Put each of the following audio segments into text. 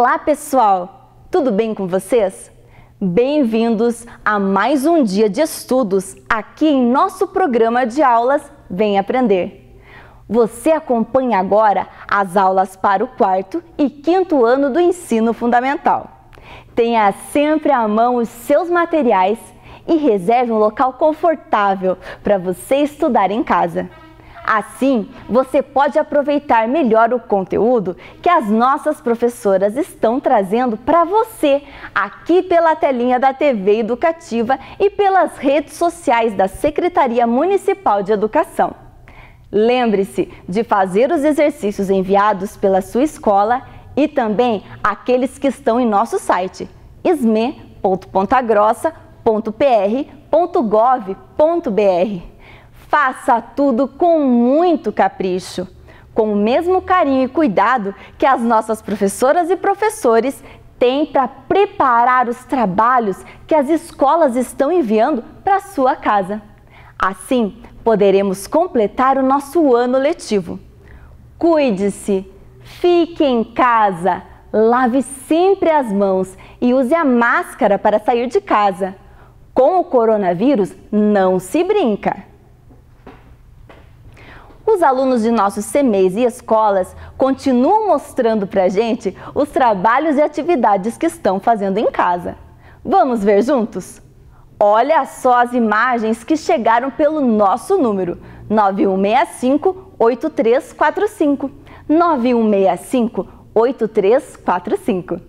Olá, pessoal! Tudo bem com vocês? Bem-vindos a mais um dia de estudos aqui em nosso programa de aulas Vem Aprender. Você acompanha agora as aulas para o 4º e 5º ano do ensino fundamental. Tenha sempre à mão os seus materiais e reserve um local confortável para você estudar em casa. Assim, você pode aproveitar melhor o conteúdo que as nossas professoras estão trazendo para você aqui pela telinha da TV Educativa e pelas redes sociais da Secretaria Municipal de Educação. Lembre-se de fazer os exercícios enviados pela sua escola e também aqueles que estão em nosso site sme.pontagrossa.pr.gov.br. Faça tudo com muito capricho, com o mesmo carinho e cuidado que as nossas professoras e professores têm para preparar os trabalhos que as escolas estão enviando para a sua casa. Assim, poderemos completar o nosso ano letivo. Cuide-se, fique em casa, lave sempre as mãos e use a máscara para sair de casa. Com o coronavírus, não se brinca. Os alunos de nossos CMEs e escolas continuam mostrando para a gente os trabalhos e atividades que estão fazendo em casa. Vamos ver juntos? Olha só as imagens que chegaram pelo nosso número 9165-8345. 9165-8345.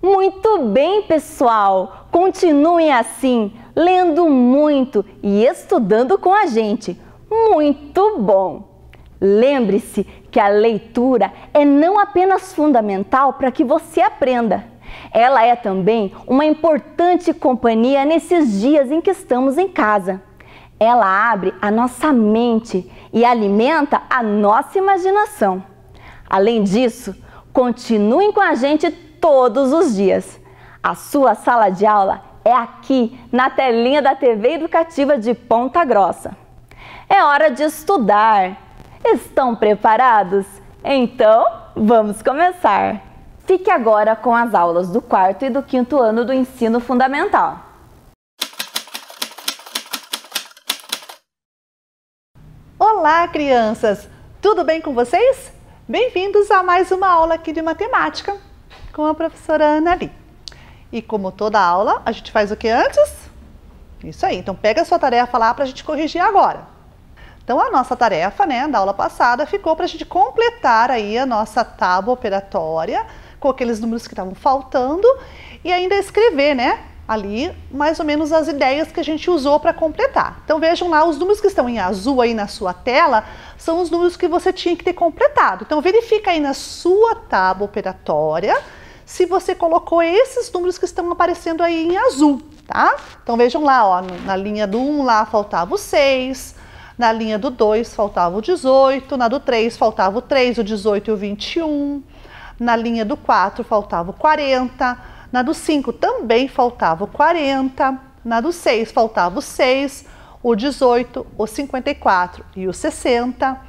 Muito bem, pessoal! Continuem assim, lendo muito e estudando com a gente. Muito bom! Lembre-se que a leitura é não apenas fundamental para que você aprenda. Ela é também uma importante companhia nesses dias em que estamos em casa. Ela abre a nossa mente e alimenta a nossa imaginação. Além disso, continuem com a gente todos os dias. A sua sala de aula é aqui na telinha da TV Educativa de Ponta Grossa. É hora de estudar. Estão preparados? Então, vamos começar. Fique agora com as aulas do 4º e do 5º ano do ensino fundamental. Olá, crianças! Tudo bem com vocês? Bem-vindos a mais uma aula aqui de matemática com a professora Ana Li. E como toda aula, a gente faz o que antes? Isso aí, então pega a sua tarefa lá para a gente corrigir agora. Então a nossa tarefa, da aula passada ficou para a gente completar aí a nossa tábua operatória com aqueles números que estavam faltando e ainda escrever, ali mais ou menos as ideias que a gente usou para completar. Então vejam lá, os números que estão em azul aí na sua tela são os números que você tinha que ter completado. Então verifica aí na sua tábua operatória se você colocou esses números que estão aparecendo aí em azul, tá? Então vejam lá, ó, na linha do 1 lá faltava o 6, na linha do 2 faltava o 18, na do 3 faltava o 3, o 18 e o 21, na linha do 4 faltava o 40, na do 5 também faltava o 40, na do 6 faltava o 6, o 18, o 54 e o 60,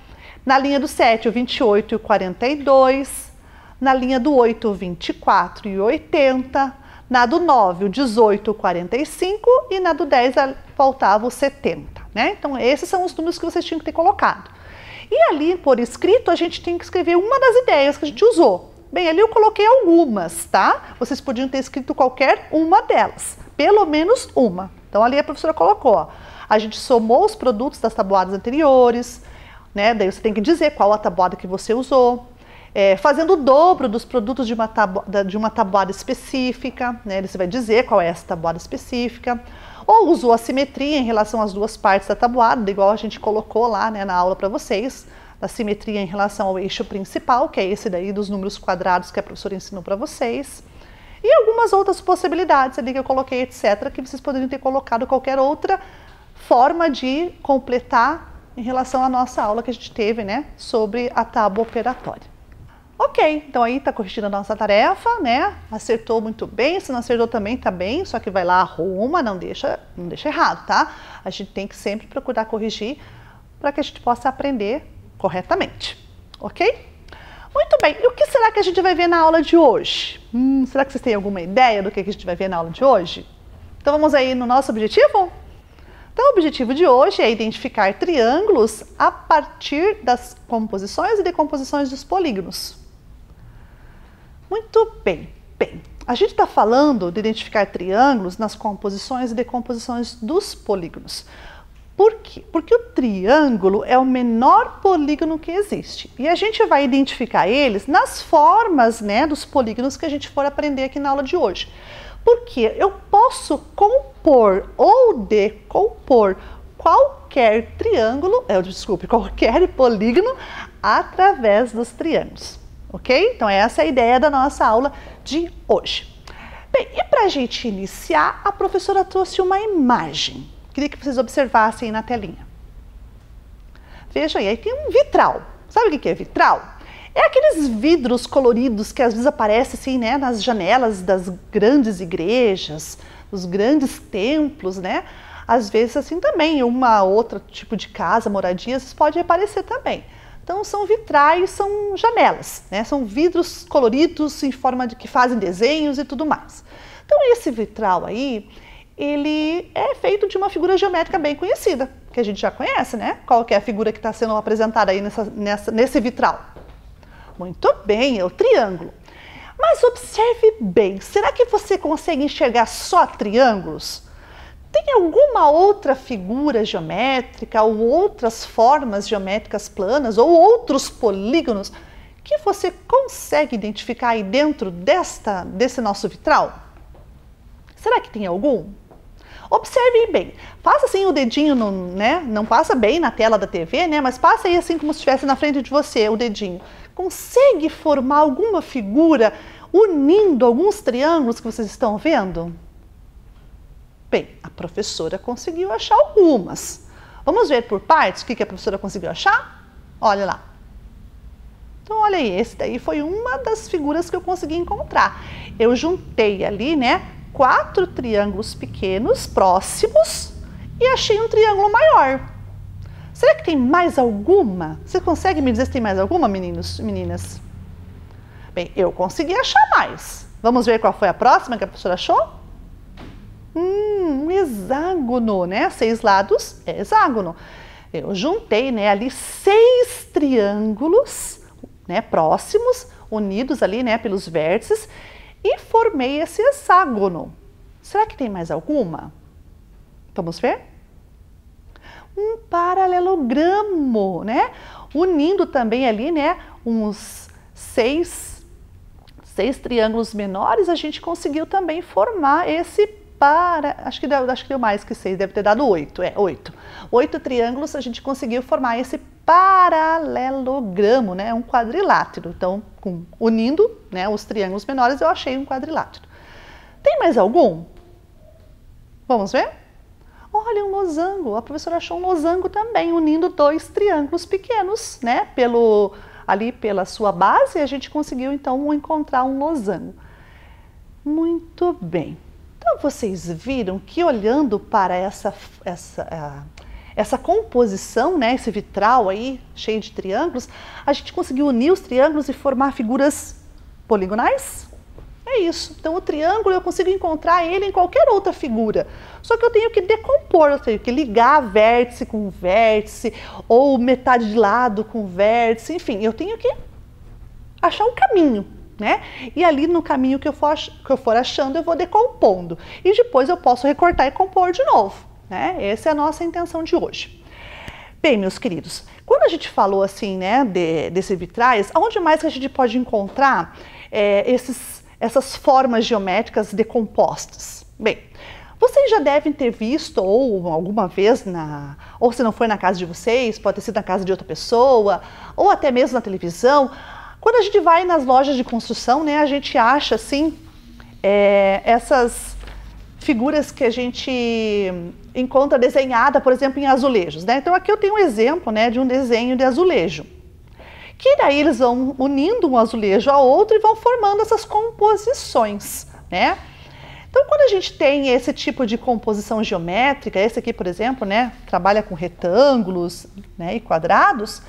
na linha do 7 o 28 e o 42, na linha do 8, o 24 e o 80, na do 9, o 18 e o 45 e na do 10 faltava o 70, Então esses são os números que vocês tinham que ter colocado. E ali, por escrito, a gente tem que escrever uma das ideias que a gente usou. Bem, ali eu coloquei algumas, tá? Vocês podiam ter escrito qualquer uma delas, pelo menos uma. Então ali a professora colocou, ó, a gente somou os produtos das tabuadas anteriores, né? Daí você tem que dizer qual a tabuada que você usou. Fazendo o dobro dos produtos de uma tabuada específica, né? Você vai dizer qual é essa tabuada específica. Ou usou a simetria em relação às duas partes da tabuada, igual a gente colocou lá, né, na aula para vocês. A simetria em relação ao eixo principal, que é esse daí dos números quadrados que a professora ensinou para vocês. E algumas outras possibilidades ali que eu coloquei, etc., que vocês poderiam ter colocado qualquer outra forma de completar em relação à nossa aula que a gente teve, né, sobre a tábua operatória. Ok, então aí tá corrigindo a nossa tarefa, né? Acertou muito bem, se não acertou também tá bem, só que vai lá, arruma, não deixa errado, tá? A gente tem que sempre procurar corrigir para que a gente possa aprender corretamente, ok? Muito bem, e o que será que a gente vai ver na aula de hoje? Será que vocês têm alguma ideia do que a gente vai ver na aula de hoje? Então vamos aí no nosso objetivo? Então o objetivo de hoje é identificar triângulos a partir das composições e decomposições dos polígonos. Muito bem. A gente está falando de identificar triângulos nas composições e decomposições dos polígonos. Por quê? Porque o triângulo é o menor polígono que existe. E a gente vai identificar eles nas formas, né, dos polígonos que a gente for aprender aqui na aula de hoje. Porque eu posso compor ou decompor qualquer triângulo, qualquer polígono através dos triângulos. Ok? Então essa é a ideia da nossa aula de hoje. Bem, e para a gente iniciar, a professora trouxe uma imagem. Queria que vocês observassem aí na telinha. Vejam aí tem um vitral. Sabe o que é vitral? É aqueles vidros coloridos que às vezes aparecem assim, né, nas janelas das grandes igrejas, dos grandes templos, né? Às vezes assim também, uma outra tipo de casa, moradias, pode aparecer também. Então são vitrais, são janelas, né? São vidros coloridos em forma de que fazem desenhos e tudo mais. Então esse vitral aí, ele é feito de uma figura geométrica bem conhecida, que a gente já conhece, né? Qual que é a figura que está sendo apresentada aí nesse vitral? Muito bem, é o triângulo. Mas observe bem, será que você consegue enxergar só triângulos? Tem alguma outra figura geométrica ou outras formas geométricas planas ou outros polígonos que você consegue identificar aí dentro desse nosso vitral? Será que tem algum? Observem bem, passa assim o dedinho, não passa bem na tela da TV, né? Mas passa aí assim como se estivesse na frente de você o dedinho. Consegue formar alguma figura unindo alguns triângulos que vocês estão vendo? Bem, a professora conseguiu achar algumas. Vamos ver por partes o que a professora conseguiu achar? Olha lá. Então, olha aí, esse daí foi uma das figuras que eu consegui encontrar. Eu juntei ali, né, 4 triângulos pequenos, próximos, e achei um triângulo maior. Será que tem mais alguma? Você consegue me dizer se tem mais alguma, meninos, meninas? Bem, eu consegui achar mais. Vamos ver qual foi a próxima que a professora achou? Um hexágono, né? 6 lados é hexágono. Eu juntei, né, ali 6 triângulos, né, próximos, unidos ali, né, pelos vértices, e formei esse hexágono. Será que tem mais alguma? Vamos ver? Um paralelogramo, né? Unindo também ali, né, uns 6 triângulos menores, a gente conseguiu também formar esse acho que deu mais que 6, deve ter dado 8, 8. 8 triângulos a gente conseguiu formar esse paralelogramo, né? Um quadrilátero. Então, unindo, né, os triângulos menores, eu achei um quadrilátero. Tem mais algum? Vamos ver? Olha, um losango. A professora achou um losango também, unindo 2 triângulos pequenos, né? Ali pela sua base, a gente conseguiu, então, encontrar um losango. Muito bem. Então, vocês viram que olhando para essa composição, né, esse vitral aí, cheio de triângulos, a gente conseguiu unir os triângulos e formar figuras poligonais? É isso. Então, o triângulo eu consigo encontrar ele em qualquer outra figura. Só que eu tenho que decompor, eu tenho que ligar vértice com vértice, ou metade de lado com vértice, enfim, eu tenho que achar um caminho, né? E ali no caminho que eu for achando, eu vou decompondo. E depois eu posso recortar e compor de novo, né? Essa é a nossa intenção de hoje. Bem, meus queridos, quando a gente falou assim, né, desse vitrais, aonde mais que a gente pode encontrar essas formas geométricas decompostas? Bem, vocês já devem ter visto, ou alguma vez, ou se não foi na casa de vocês, pode ter sido na casa de outra pessoa, ou até mesmo na televisão. Quando a gente vai nas lojas de construção, né, a gente acha assim, essas figuras que a gente encontra desenhada, por exemplo, em azulejos, né? Então aqui eu tenho um exemplo, né, de um desenho de azulejo. Que daí eles vão unindo um azulejo a outro e vão formando essas composições, né? Então quando a gente tem esse tipo de composição geométrica, esse aqui, por exemplo, né, trabalha com retângulos, né, e quadrados.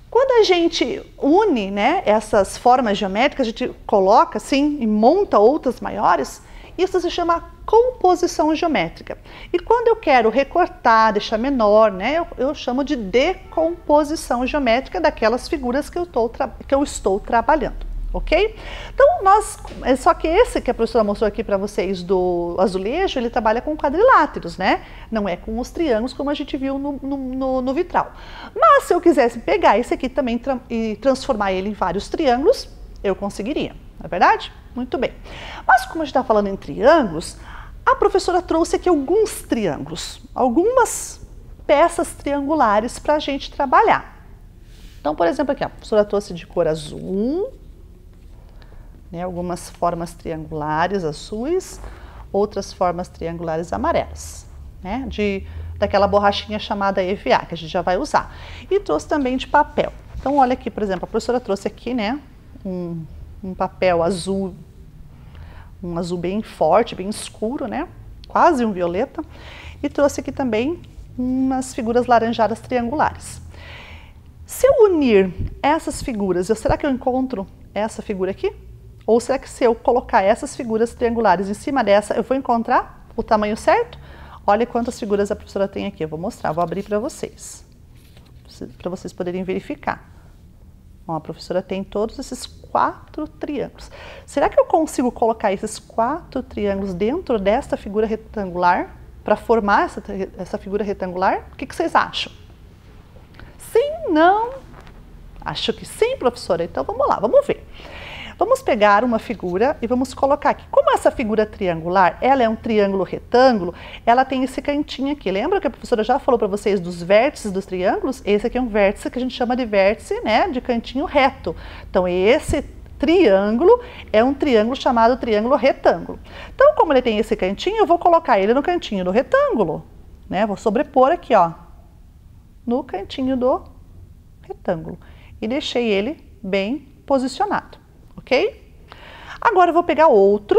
Quando a gente une, né, essas formas geométricas, a gente coloca assim e monta outras maiores, isso se chama composição geométrica. E quando eu quero recortar, deixar menor, né, eu chamo de decomposição geométrica daquelas figuras que eu estou trabalhando, ok? Então, só que esse que a professora mostrou aqui para vocês do azulejo, ele trabalha com quadriláteros, né? Não é com os triângulos como a gente viu no vitral. Mas se eu quisesse pegar esse aqui também e transformar ele em vários triângulos, eu conseguiria, não é verdade? Muito bem. Mas como a gente está falando em triângulos, a professora trouxe aqui alguns triângulos, algumas peças triangulares para a gente trabalhar. Então, por exemplo, aqui, a professora trouxe de cor azul, né, algumas formas triangulares azuis, outras formas triangulares amarelas, né, daquela borrachinha chamada EVA, que a gente já vai usar. E trouxe também de papel. Então, olha aqui, por exemplo, a professora trouxe aqui, né, um papel azul, um azul bem forte, bem escuro, né? Quase um violeta. E trouxe aqui também umas figuras laranjadas triangulares. Se eu unir essas figuras, será que eu encontro essa figura aqui? Ou será que se eu colocar essas figuras triangulares em cima dessa, eu vou encontrar o tamanho certo? Olha quantas figuras a professora tem aqui. Eu vou mostrar, vou abrir para vocês poderem verificar. Bom, a professora tem todos esses 4 triângulos. Será que eu consigo colocar esses 4 triângulos dentro desta figura retangular para formar essa figura retangular? O que vocês acham? Sim? Não? Acho que sim, professora. Então vamos lá, vamos ver. Vamos pegar uma figura e vamos colocar aqui. Como essa figura triangular, ela é um triângulo retângulo, ela tem esse cantinho aqui. Lembra que a professora já falou para vocês dos vértices dos triângulos? Esse aqui é um vértice que a gente chama de vértice, né, de cantinho reto. Então esse triângulo é um triângulo chamado triângulo retângulo. Então, como ele tem esse cantinho, eu vou colocar ele no cantinho do retângulo, né? Vou sobrepor aqui, ó, no cantinho do retângulo e deixei ele bem posicionado. Ok? Agora eu vou pegar outro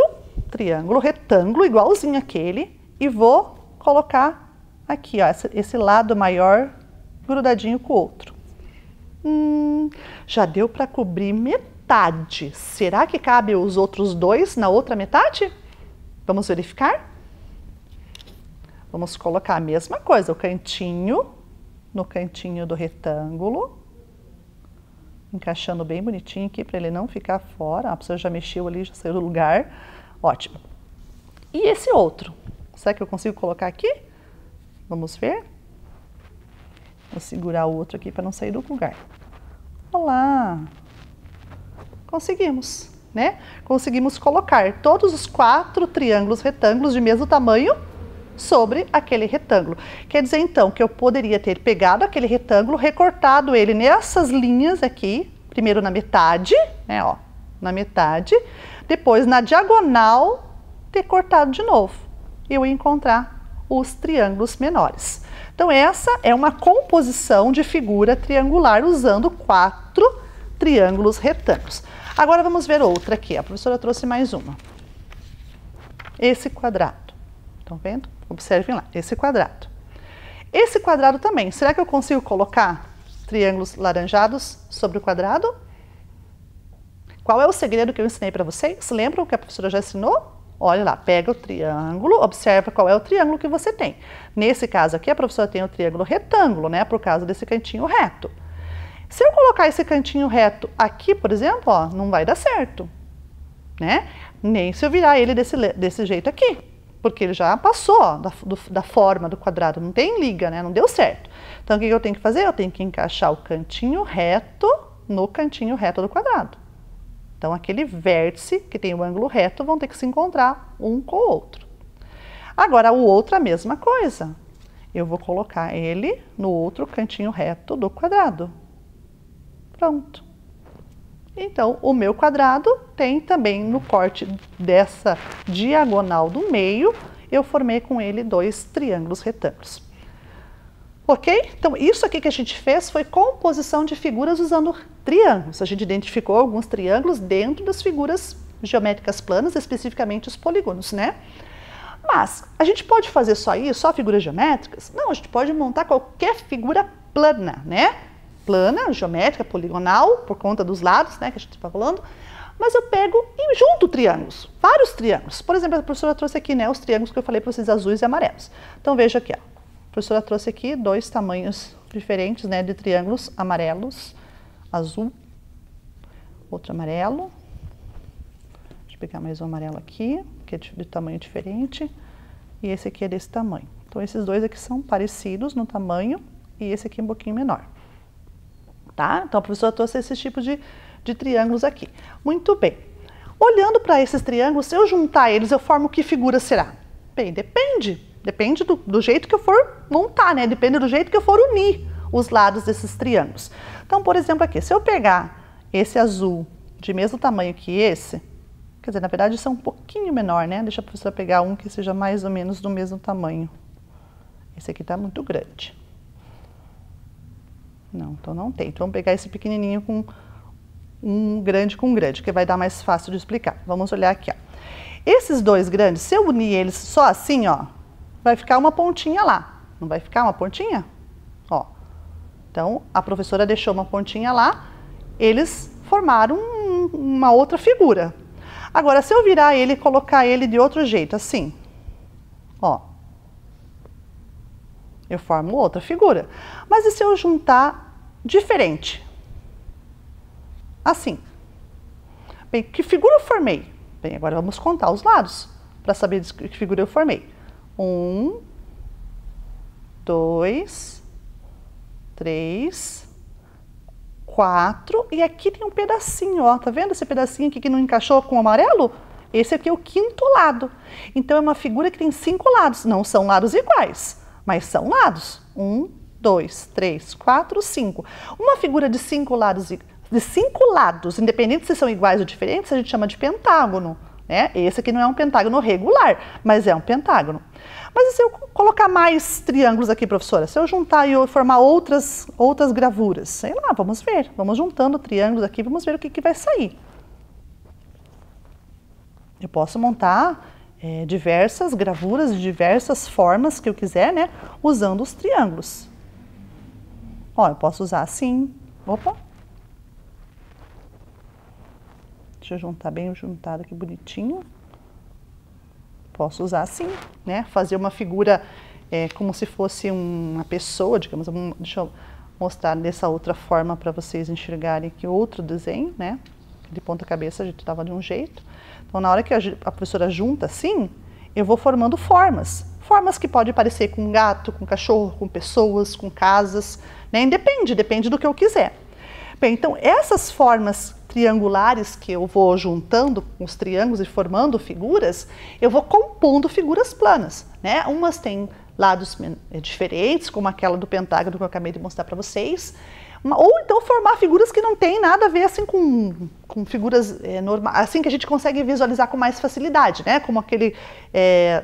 triângulo retângulo, igualzinho aquele, e vou colocar aqui, ó, esse lado maior grudadinho com o outro. Já deu para cobrir metade. Será que cabe os outros dois na outra metade? Vamos verificar? Vamos colocar a mesma coisa, o cantinho no cantinho do retângulo. Encaixando bem bonitinho aqui para ele não ficar fora. A pessoa já mexeu ali, já saiu do lugar. Ótimo. E esse outro? Será que eu consigo colocar aqui? Vamos ver? Vou segurar o outro aqui para não sair do lugar. Olá! Conseguimos, né? Conseguimos colocar todos os 4 triângulos retângulos de mesmo tamanho sobre aquele retângulo. Quer dizer, então, que eu poderia ter pegado aquele retângulo, recortado ele nessas linhas aqui, primeiro na metade, né, ó, na metade, depois na diagonal, ter cortado de novo. E eu ia encontrar os triângulos menores. Então, essa é uma composição de figura triangular usando 4 triângulos retângulos. Agora, vamos ver outra aqui. A professora trouxe mais uma. Esse quadrado. Estão vendo? Observem lá, esse quadrado. Esse quadrado também, será que eu consigo colocar triângulos laranjados sobre o quadrado? Qual é o segredo que eu ensinei para vocês? Lembram que a professora já ensinou? Olha lá, pega o triângulo, observa qual é o triângulo que você tem. Nesse caso aqui, a professora tem o triângulo retângulo, né, por causa desse cantinho reto. Se eu colocar esse cantinho reto aqui, por exemplo, ó, não vai dar certo, né? Nem se eu virar ele desse jeito aqui. porque ele já passou ó, da forma do quadrado, não tem liga, né? Não deu certo. Então, o que eu tenho que fazer? Eu tenho que encaixar o cantinho reto no cantinho reto do quadrado. Então, aquele vértice que tem o ângulo reto vão ter que se encontrar um com o outro. Agora, o outro, a mesma coisa. Eu vou colocar ele no outro cantinho reto do quadrado. Pronto. Então, o meu quadrado tem também no corte dessa diagonal do meio, eu formei com ele 2 triângulos retângulos. Ok? Então, isso aqui que a gente fez foi composição de figuras usando triângulos. A gente identificou alguns triângulos dentro das figuras geométricas planas, especificamente os polígonos, né? Mas, a gente pode fazer só isso, só figuras geométricas? Não, a gente pode montar qualquer figura plana, né? Plana, geométrica, poligonal, por conta dos lados, né, que a gente está falando, mas eu pego e junto triângulos, vários triângulos. Por exemplo, a professora trouxe aqui, né, os triângulos que eu falei para vocês, azuis e amarelos. Então, veja aqui, ó. A professora trouxe aqui 2 tamanhos diferentes, né, de triângulos amarelos, azul, outro amarelo. Deixa eu pegar mais um amarelo aqui, que é de tamanho diferente, e esse aqui é desse tamanho. Então, esses dois aqui são parecidos no tamanho, e esse aqui é um pouquinho menor. Tá? Então, a professora trouxe esse tipo de triângulos aqui. Muito bem. Olhando para esses triângulos, se eu juntar eles, eu formo que figura será? Bem, depende. Depende do jeito que eu for montar, né? Depende do jeito que eu for unir os lados desses triângulos. Então, por exemplo, aqui, se eu pegar esse azul de mesmo tamanho que esse, quer dizer, na verdade, isso é um pouquinho menor, né? Deixa a professora pegar um que seja mais ou menos do mesmo tamanho. Esse aqui está muito grande. Não, então não tem. Então, vamos pegar esse pequenininho com um grande com grande, que vai dar mais fácil de explicar. Vamos olhar aqui, ó. Esses 2 grandes, se eu unir eles só assim, ó, vai ficar uma pontinha lá. Não vai ficar uma pontinha? Ó. Então, a professora deixou uma pontinha lá, eles formaram uma outra figura. Agora, se eu virar ele e colocar ele de outro jeito, assim, ó, eu formo outra figura. Mas e se eu juntar diferente? Assim. Bem, que figura eu formei? Bem, agora vamos contar os lados, para saber de que figura eu formei. 1, 2, 3, 4, e aqui tem um pedacinho, ó, tá vendo esse pedacinho aqui que não encaixou com o amarelo? Esse aqui é o 5º lado. Então, é uma figura que tem 5 lados, não são lados iguais, mas são lados. 1, 2, 3, 4, 5. Uma figura de 5 lados, independente se são iguais ou diferentes, a gente chama de pentágono, né? Esse aqui não é um pentágono regular, mas é um pentágono. Mas e se eu colocar mais triângulos aqui, professora? Se eu juntar e eu formar outras gravuras? Sei lá, vamos ver. Vamos juntando triângulos aqui, vamos ver o que vai sair. Eu posso montar diversas gravuras de diversas formas que eu quiser, né? Usando os triângulos. Ó, eu posso usar assim. Opa! Deixa eu juntar bem juntado aqui bonitinho. Posso usar assim, né? Fazer uma figura como se fosse uma pessoa, digamos. Deixa eu mostrar dessa outra forma para vocês enxergarem aqui outro desenho, né? De ponta cabeça a gente estava de um jeito. Então, na hora que a professora junta assim, eu vou formando formas. Formas que podem parecer com gato, com cachorro, com pessoas, com casas, né? Depende do que eu quiser. Bem, então, essas formas triangulares que eu vou juntando com os triângulos e formando figuras, eu vou compondo figuras planas, né? Umas têm lados diferentes, como aquela do pentágono que eu acabei de mostrar para vocês, ou então formar figuras que não têm nada a ver assim com figuras normais, assim que a gente consegue visualizar com mais facilidade, né? Como aquele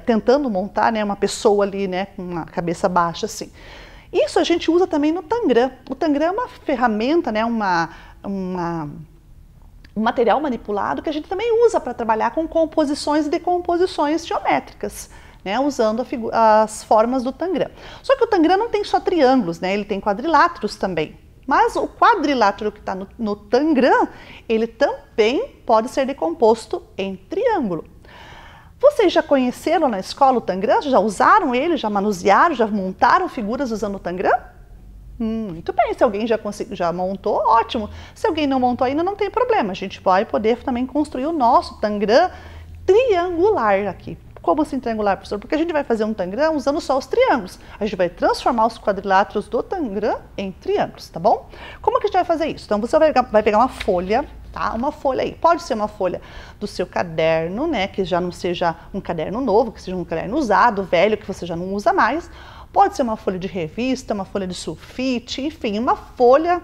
tentando montar, né, uma pessoa ali, né, com uma cabeça baixa assim. Isso a gente usa também no Tangram. O Tangram é uma ferramenta, né, um material manipulado que a gente também usa para trabalhar com composições e decomposições geométricas, né, usando as formas do Tangram. Só que o Tangram não tem só triângulos, né, ele tem quadriláteros também. Mas o quadrilátero que está no Tangram, ele também pode ser decomposto em triângulo. Vocês já conheceram na escola o Tangram? Já usaram ele? Já manusearam? Já montaram figuras usando o Tangram? Muito bem, se alguém já montou, ótimo. Se alguém não montou ainda, não tem problema. A gente vai poder também construir o nosso Tangram triangular aqui, Como assim triangular, professor? Porque a gente vai fazer um tangram usando só os triângulos. A gente vai transformar os quadriláteros do tangram em triângulos, tá bom? Como que a gente vai fazer isso? Então, você vai pegar uma folha, tá? Uma folha aí. Pode ser uma folha do seu caderno, né? Que já não seja um caderno novo, que seja um caderno usado, velho, que você já não usa mais. Pode ser uma folha de revista, uma folha de sulfite, enfim, uma folha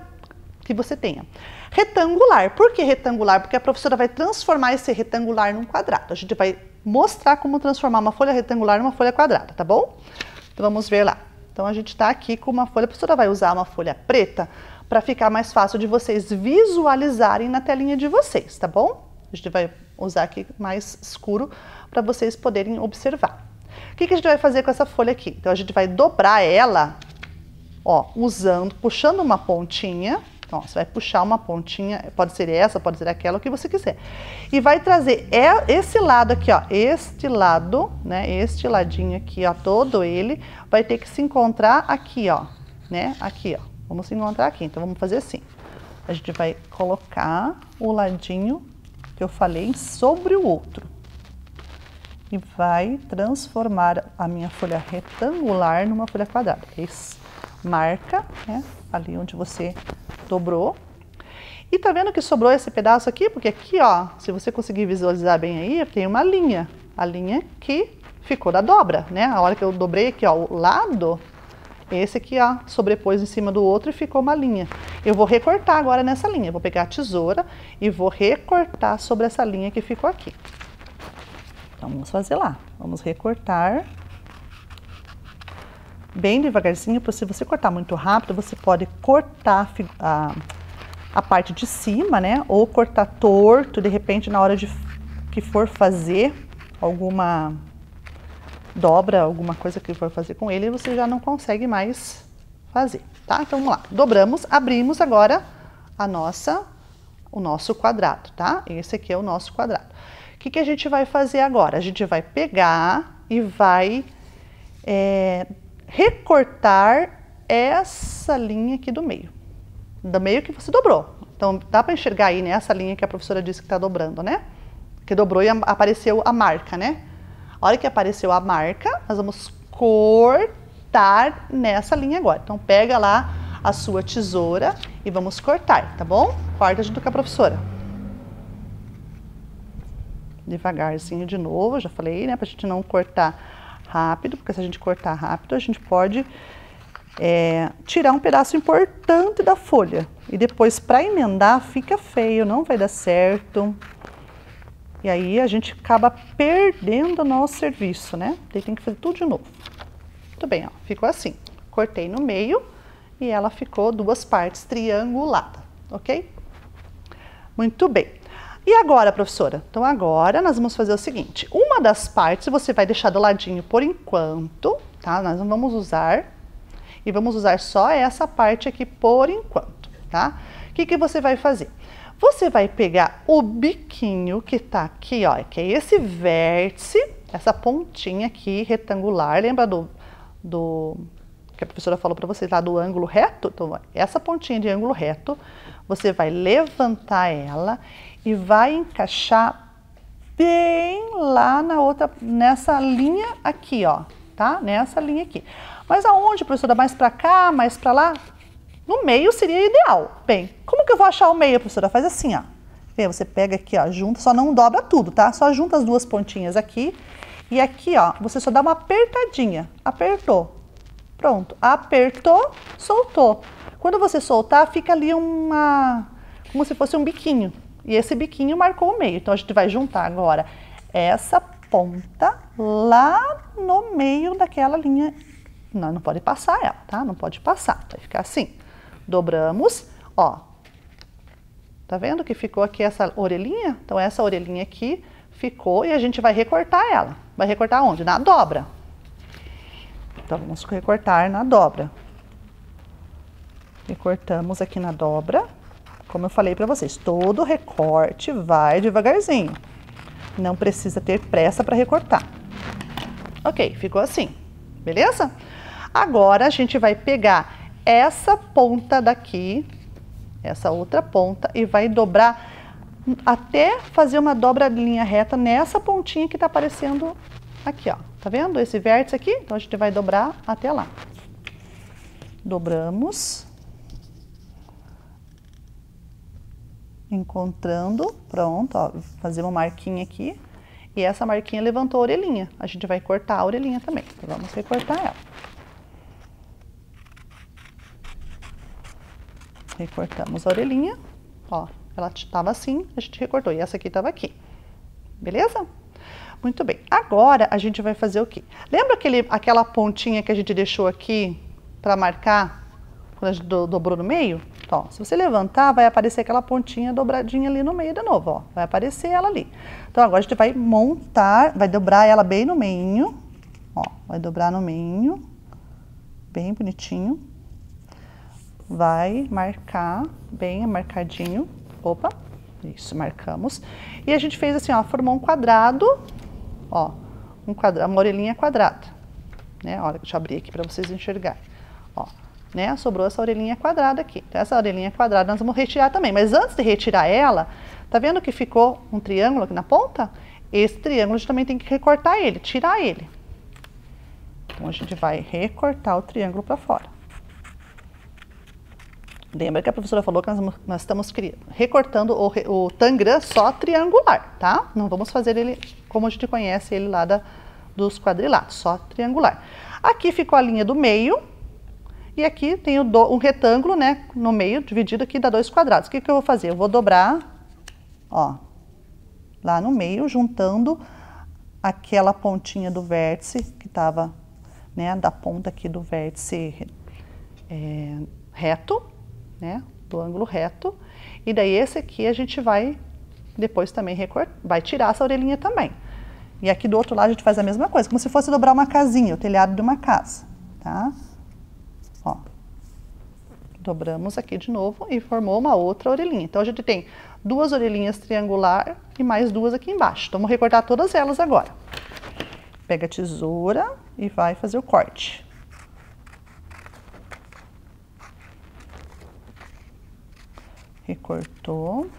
que você tenha. Retangular. Por que retangular? Porque a professora vai transformar esse retangular num quadrado. A gente vai mostrar como transformar uma folha retangular numa folha quadrada, tá bom? Então vamos ver lá. Então a gente está aqui com uma folha, a professora vai usar uma folha preta para ficar mais fácil de vocês visualizarem na telinha de vocês, tá bom? A gente vai usar aqui mais escuro para vocês poderem observar. O que a gente vai fazer com essa folha aqui? Então a gente vai dobrar ela, ó, puxando uma pontinha. Então, você vai puxar uma pontinha, pode ser essa, pode ser aquela, o que você quiser. E vai trazer esse lado aqui, ó, este lado, né, este ladinho aqui, ó, todo ele, vai ter que se encontrar aqui, ó, né, aqui, ó. Vamos se encontrar aqui, então vamos fazer assim. A gente vai colocar o ladinho que eu falei sobre o outro. E vai transformar a minha folha retangular numa folha quadrada. Isso. Marca, né, ali onde você dobrou. E tá vendo que sobrou esse pedaço aqui? Porque aqui, ó, se você conseguir visualizar bem aí, tem uma linha. A linha que ficou da dobra, né? A hora que eu dobrei aqui, ó, o lado, esse aqui, ó, sobrepôs em cima do outro e ficou uma linha. Eu vou recortar agora nessa linha. Vou pegar a tesoura e vou recortar sobre essa linha que ficou aqui. Então, vamos fazer lá. Vamos recortar bem devagarzinho, porque se você cortar muito rápido, você pode cortar a parte de cima, né? Ou cortar torto, de repente, na hora que for fazer alguma dobra, alguma coisa que for fazer com ele, você já não consegue mais fazer, tá? Então, vamos lá. Dobramos, abrimos agora o nosso quadrado, tá? Esse aqui é o nosso quadrado. O que a gente vai fazer agora? A gente vai pegar e vai recortar essa linha aqui do meio que você dobrou. Então, dá para enxergar aí, né, essa linha que a professora disse que está dobrando, né? Que dobrou e apareceu a marca, né? A hora que apareceu a marca, nós vamos cortar nessa linha agora. Então, pega lá a sua tesoura e vamos cortar, tá bom? Corta junto com a professora. Devagarzinho de novo, já falei, né, pra gente não cortar rápido, porque se a gente cortar rápido, a gente pode tirar um pedaço importante da folha. E depois, para emendar, fica feio, não vai dar certo. E aí, a gente acaba perdendo o nosso serviço, né? Daí tem que fazer tudo de novo. Muito bem, ó, ficou assim. Cortei no meio e ela ficou duas partes trianguladas, ok? Muito bem. E agora, professora? Então, agora nós vamos fazer o seguinte. Uma das partes você vai deixar do ladinho por enquanto, tá? Nós não vamos usar. E vamos usar só essa parte aqui por enquanto, tá? O que você vai fazer? Você vai pegar o biquinho que tá aqui, ó, que é esse vértice, essa pontinha aqui retangular. Lembra do que a professora falou para vocês lá do ângulo reto? Então, essa pontinha de ângulo reto, você vai levantar ela e vai encaixar bem lá nessa linha aqui, ó, tá? Nessa linha aqui. Mas aonde, professora? Mais pra cá, mais pra lá? No meio seria ideal. Bem, como que eu vou achar o meio, professora? Faz assim, ó. Vê, você pega aqui, ó, junta, só não dobra tudo, tá? Só junta as duas pontinhas aqui. E aqui, ó, você só dá uma apertadinha. Apertou. Pronto. Apertou, soltou. Quando você soltar, fica ali como se fosse um biquinho. E esse biquinho marcou o meio. Então, a gente vai juntar agora essa ponta lá no meio daquela linha. Não pode passar ela, tá? Não pode passar. Vai ficar assim. Dobramos, ó. Tá vendo que ficou aqui essa orelhinha? Então, essa orelhinha aqui ficou e a gente vai recortar ela. Vai recortar onde? Na dobra. Então, vamos recortar na dobra. Recortamos aqui na dobra. Como eu falei para vocês, todo recorte vai devagarzinho. Não precisa ter pressa para recortar. Ok, ficou assim. Beleza? Agora, a gente vai pegar essa ponta daqui, essa outra ponta, e vai dobrar até fazer uma dobra de linha reta nessa pontinha que tá aparecendo aqui, ó. Tá vendo esse vértice aqui? Então a gente vai dobrar até lá. Dobramos. Encontrando, pronto, ó, fazer uma marquinha aqui. E essa marquinha levantou a orelhinha. A gente vai cortar a orelhinha também. Então vamos recortar ela. Recortamos a orelhinha, ó, ela estava assim, a gente recortou, e essa aqui estava aqui, beleza? Muito bem, agora a gente vai fazer o quê? Lembra aquela pontinha que a gente deixou aqui para marcar, quando a gente dobrou no meio? Então, se você levantar, vai aparecer aquela pontinha dobradinha ali no meio de novo, ó, vai aparecer ela ali. Então agora a gente vai montar, vai dobrar ela bem no meio, ó, vai dobrar no meio, bem bonitinho. Vai marcar bem marcadinho. Opa, isso, marcamos. E a gente fez assim, ó, formou um quadrado, ó, uma orelhinha quadrada, né? Olha, deixa eu abrir aqui para vocês enxergarem, ó, né? Sobrou essa orelhinha quadrada aqui. Então, essa orelhinha quadrada nós vamos retirar também, mas antes de retirar ela, tá vendo que ficou um triângulo aqui na ponta? Esse triângulo a gente também tem que recortar ele, tirar ele. Então, a gente vai recortar o triângulo para fora. Lembra que a professora falou que nós estamos recortando o tangram só triangular, tá? Não vamos fazer ele como a gente conhece ele lá dos quadrilados, só triangular. Aqui ficou a linha do meio e aqui tem um retângulo, né, no meio, dividido aqui, dá 2 quadrados. O que eu vou fazer? Eu vou dobrar, ó, lá no meio, juntando aquela pontinha do vértice que estava, né, da ponta aqui do vértice reto, né, do ângulo reto, e daí esse aqui a gente vai depois também recortar, vai tirar essa orelhinha também. E aqui do outro lado a gente faz a mesma coisa, como se fosse dobrar uma casinha, o telhado de uma casa, tá? Ó, dobramos aqui de novo e formou uma outra orelhinha. Então a gente tem 2 orelhinhas triangular e mais 2 aqui embaixo. Então vamos recortar todas elas agora. Pega a tesoura e vai fazer o corte. Recortou,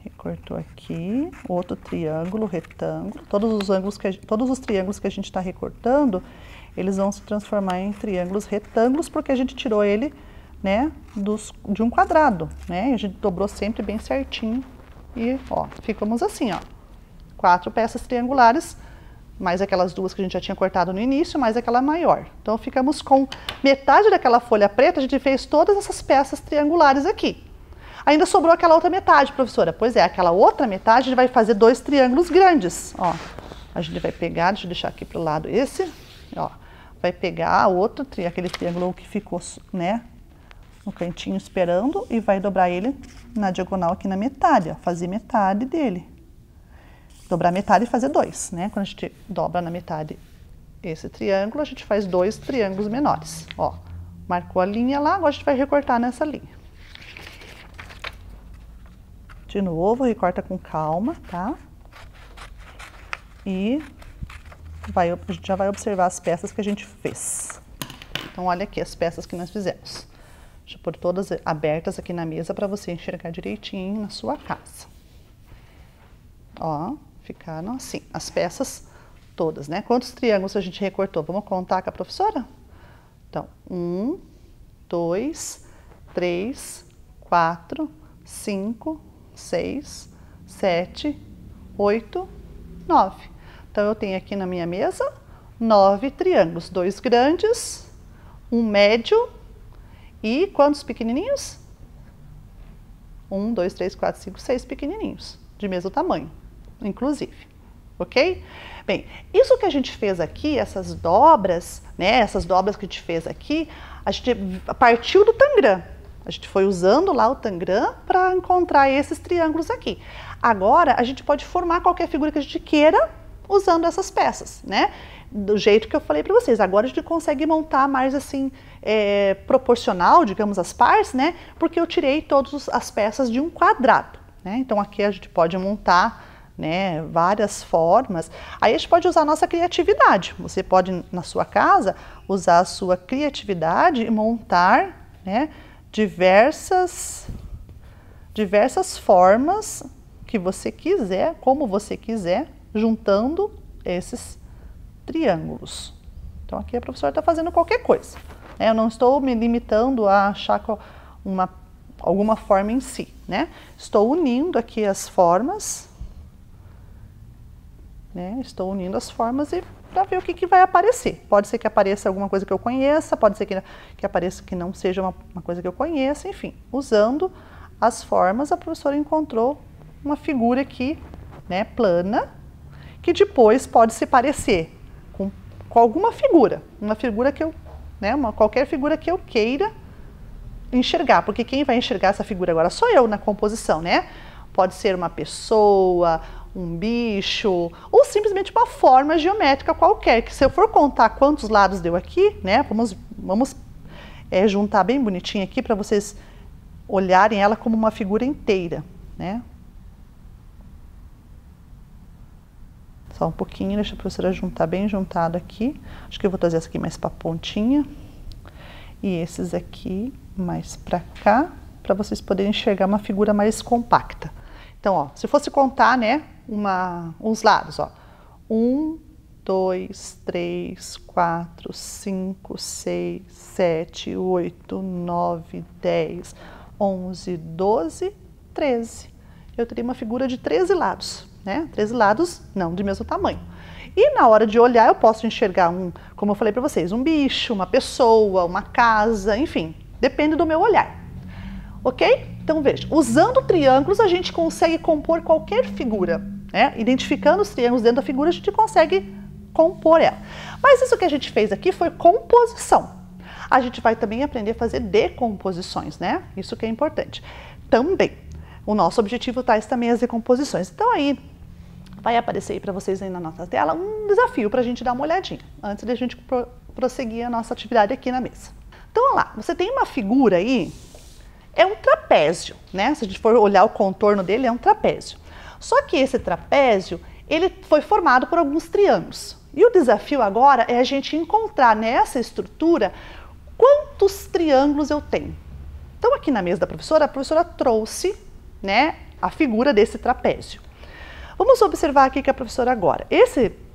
recortou aqui, outro triângulo, retângulo, todos os triângulos que a gente está recortando, eles vão se transformar em triângulos retângulos, porque a gente tirou ele, né, de um quadrado, né, a gente dobrou sempre bem certinho e, ó, ficamos assim, ó, 4 peças triangulares, mais aquelas 2 que a gente já tinha cortado no início, mais aquela maior. Então, ficamos com metade daquela folha preta, a gente fez todas essas peças triangulares aqui. Ainda sobrou aquela outra metade, professora. Pois é, aquela outra metade a gente vai fazer 2 triângulos grandes, ó. A gente vai pegar, deixa eu deixar aqui pro lado esse, ó. Vai pegar aquele triângulo que ficou, né, no cantinho esperando e vai dobrar ele na diagonal aqui na metade, ó. Fazer metade dele. Dobrar metade e fazer 2, né? Quando a gente dobra na metade esse triângulo, a gente faz 2 triângulos menores. Ó, marcou a linha lá, agora a gente vai recortar nessa linha. De novo, recorta com calma, tá? E a gente já vai observar as peças que a gente fez. Então, olha aqui as peças que nós fizemos. Deixa eu pôr todas abertas aqui na mesa para você enxergar direitinho na sua casa. Ó, ficaram assim, as peças todas, né? Quantos triângulos a gente recortou? Vamos contar com a professora? Então, 1, 2, 3, 4, 5, 6, 7, 8, 9. Então, eu tenho aqui na minha mesa 9 triângulos, 2 grandes, um médio e quantos pequenininhos? 1, 2, 3, 4, 5, 6 pequenininhos, de mesmo tamanho, inclusive, ok? Bem, isso que a gente fez aqui, essas dobras, né, essas dobras que a gente fez aqui, a gente partiu do tangram. A gente foi usando lá o tangram para encontrar esses triângulos aqui. Agora, a gente pode formar qualquer figura que a gente queira usando essas peças, né? Do jeito que eu falei para vocês. Agora a gente consegue montar mais assim, proporcional, digamos, as partes, né? Porque eu tirei todas as peças de um quadrado, né? Então aqui a gente pode montar, né, várias formas. Aí a gente pode usar a nossa criatividade. Você pode, na sua casa, usar a sua criatividade e montar, né, diversas formas que você quiser, como você quiser, juntando esses triângulos. Então aqui a professora está fazendo qualquer coisa. Eu não estou me limitando a achar alguma forma em si, né? Estou unindo aqui as formas, né? Estou unindo as formas e para ver o que vai aparecer. Pode ser que apareça alguma coisa que eu conheça, pode ser que apareça que não seja uma coisa que eu conheça, enfim. Usando as formas, a professora encontrou uma figura aqui, né, plana, que depois pode se parecer com alguma figura, uma figura que eu, né, qualquer figura que eu queira enxergar, porque quem vai enxergar essa figura agora sou eu na composição, né? Pode ser uma pessoa, um bicho, ou simplesmente uma forma geométrica qualquer, que se eu for contar quantos lados deu aqui, né, vamos juntar bem bonitinho aqui para vocês olharem ela como uma figura inteira, né? Só um pouquinho, deixa a professora juntar bem juntado aqui. Acho que eu vou trazer essa aqui mais para a pontinha. E esses aqui mais para cá, para vocês poderem enxergar uma figura mais compacta. Então, ó, se fosse contar, né, uns lados, ó. 1, 2, 3, 4, 5, 6, 7, 8, 9, 10, 11, 12, 13. Eu teria uma figura de 13 lados, né? 13 lados, não do mesmo tamanho. E na hora de olhar, eu posso enxergar como eu falei para vocês, um bicho, uma pessoa, uma casa, enfim, depende do meu olhar. Ok? Então veja, usando triângulos a gente consegue compor qualquer figura, né? Identificando os triângulos dentro da figura a gente consegue compor ela. Mas isso que a gente fez aqui foi composição. A gente vai também aprender a fazer decomposições, né? Isso que é importante. Também, o nosso objetivo traz também as decomposições. Então aí, vai aparecer aí para vocês aí na nossa tela um desafio para a gente dar uma olhadinha, antes de a gente prosseguir a nossa atividade aqui na mesa. Então, olha lá, você tem uma figura aí, é um trapézio, né? Se a gente for olhar o contorno dele, é um trapézio. Só que esse trapézio, ele foi formado por alguns triângulos. E o desafio agora é a gente encontrar nessa estrutura quantos triângulos eu tenho. Então, aqui na mesa da professora, a professora trouxe, né, a figura desse trapézio. Vamos observar aqui que a professora agora,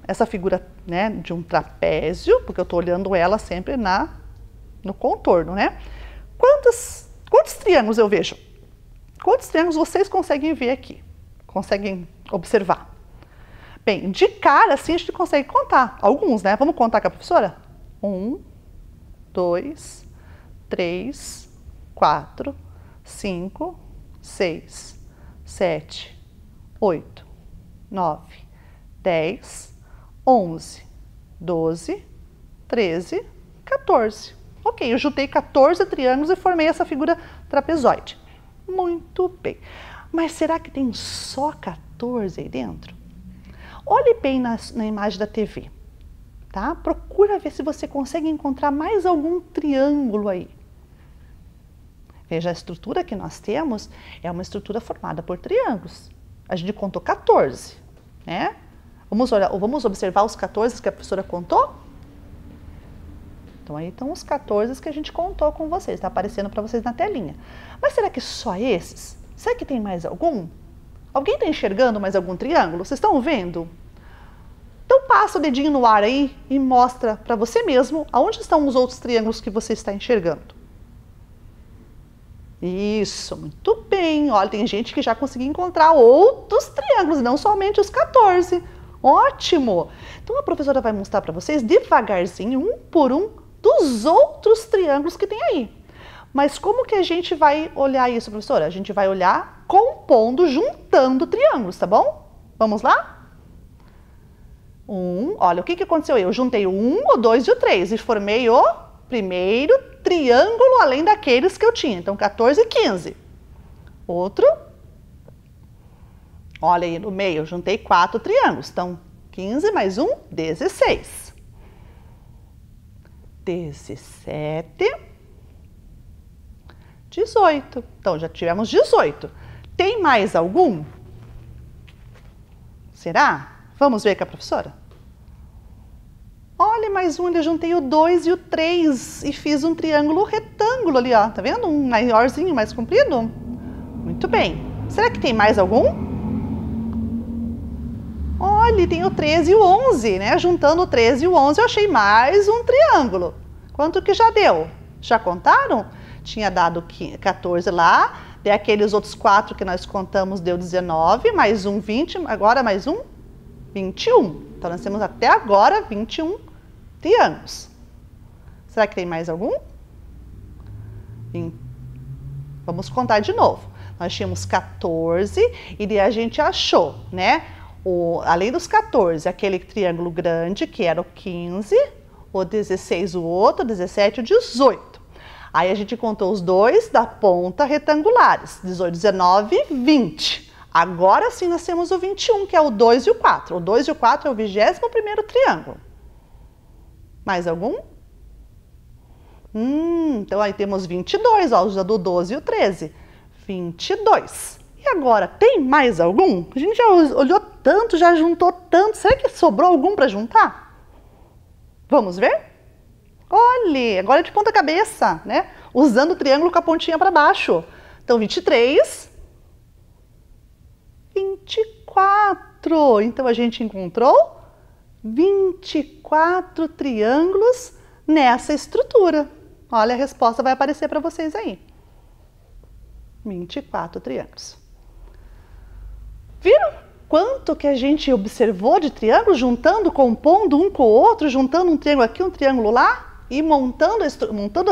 essa figura, né, de um trapézio, porque eu estou olhando ela sempre no contorno, né? Quantos triângulos eu vejo? Quantos triângulos vocês conseguem ver aqui? Conseguem observar? Bem, de cara, assim, a gente consegue contar alguns, né? Vamos contar com a professora? 1, 2, 3, 4, 5, 6, 7, 8, 9, 10, 11, 12, 13, 14. Ok, eu juntei 14 triângulos e formei essa figura trapezoide. Muito bem. Mas será que tem só 14 aí dentro? Olhe bem na imagem da TV, tá? Procura ver se você consegue encontrar mais algum triângulo aí. Veja, a estrutura que nós temos é uma estrutura formada por triângulos. A gente contou 14, né? Vamos observar os 14 que a professora contou? Então aí estão os 14 que a gente contou com vocês, está aparecendo para vocês na telinha. Mas será que só esses? Será que tem mais algum? Alguém está enxergando mais algum triângulo? Vocês estão vendo? Então passa o dedinho no ar aí e mostra para você mesmo aonde estão os outros triângulos que você está enxergando. Isso, muito bem. Olha, tem gente que já conseguiu encontrar outros triângulos, não somente os 14. Ótimo! Então a professora vai mostrar para vocês devagarzinho, um por um, dos outros triângulos que tem aí. Mas como que a gente vai olhar isso, professora? A gente vai olhar compondo, juntando triângulos, tá bom? Vamos lá? Olha, o que aconteceu aí? Eu juntei o 1, o 2 e o 3 e formei o primeiro triângulo além daqueles que eu tinha. Então, 14 e 15. Outro. Olha aí no meio, eu juntei 4 triângulos. Então, 15 mais 1, 16. 17. 18. Então, já tivemos 18. Tem mais algum? Será? Vamos ver com a professora? Olha, mais um, eu juntei o 2 e o 3 e fiz um triângulo retângulo ali, ó. Tá vendo? Um maiorzinho, mais comprido. Muito bem. Será que tem mais algum? Olha, tem o 13 e o 11, né? Juntando o 13 e o 11, eu achei mais um triângulo. Quanto que já deu? Já contaram? Tinha dado 14 lá, daí aqueles outros 4 que nós contamos deu 19, mais um 20, agora mais um 21. Então, nós temos até agora 21 triângulos. Será que tem mais algum? Vamos contar de novo. Nós tínhamos 14 e daí a gente achou, né? Além dos 14, aquele triângulo grande, que era o 15, o 16 o outro, o 17 o 18. Aí a gente contou os dois da ponta retangulares, 18, 19 e 20. Agora sim nós temos o 21, que é o 2 e o 4. O 2 e o 4 é o 21º triângulo. Mais algum? Então aí temos 22, ó, já do 12 e o 13. 22. E agora, tem mais algum? A gente já olhou tanto, já juntou tanto. Será que sobrou algum para juntar? Vamos ver? Olha, agora é de ponta cabeça, né? Usando o triângulo com a pontinha para baixo. Então, 23. 24. Então, a gente encontrou 24 triângulos nessa estrutura. Olha, a resposta vai aparecer para vocês aí. 24 triângulos. Viram quanto que a gente observou de triângulos, juntando, compondo um com o outro, juntando um triângulo aqui, um triângulo lá, e montando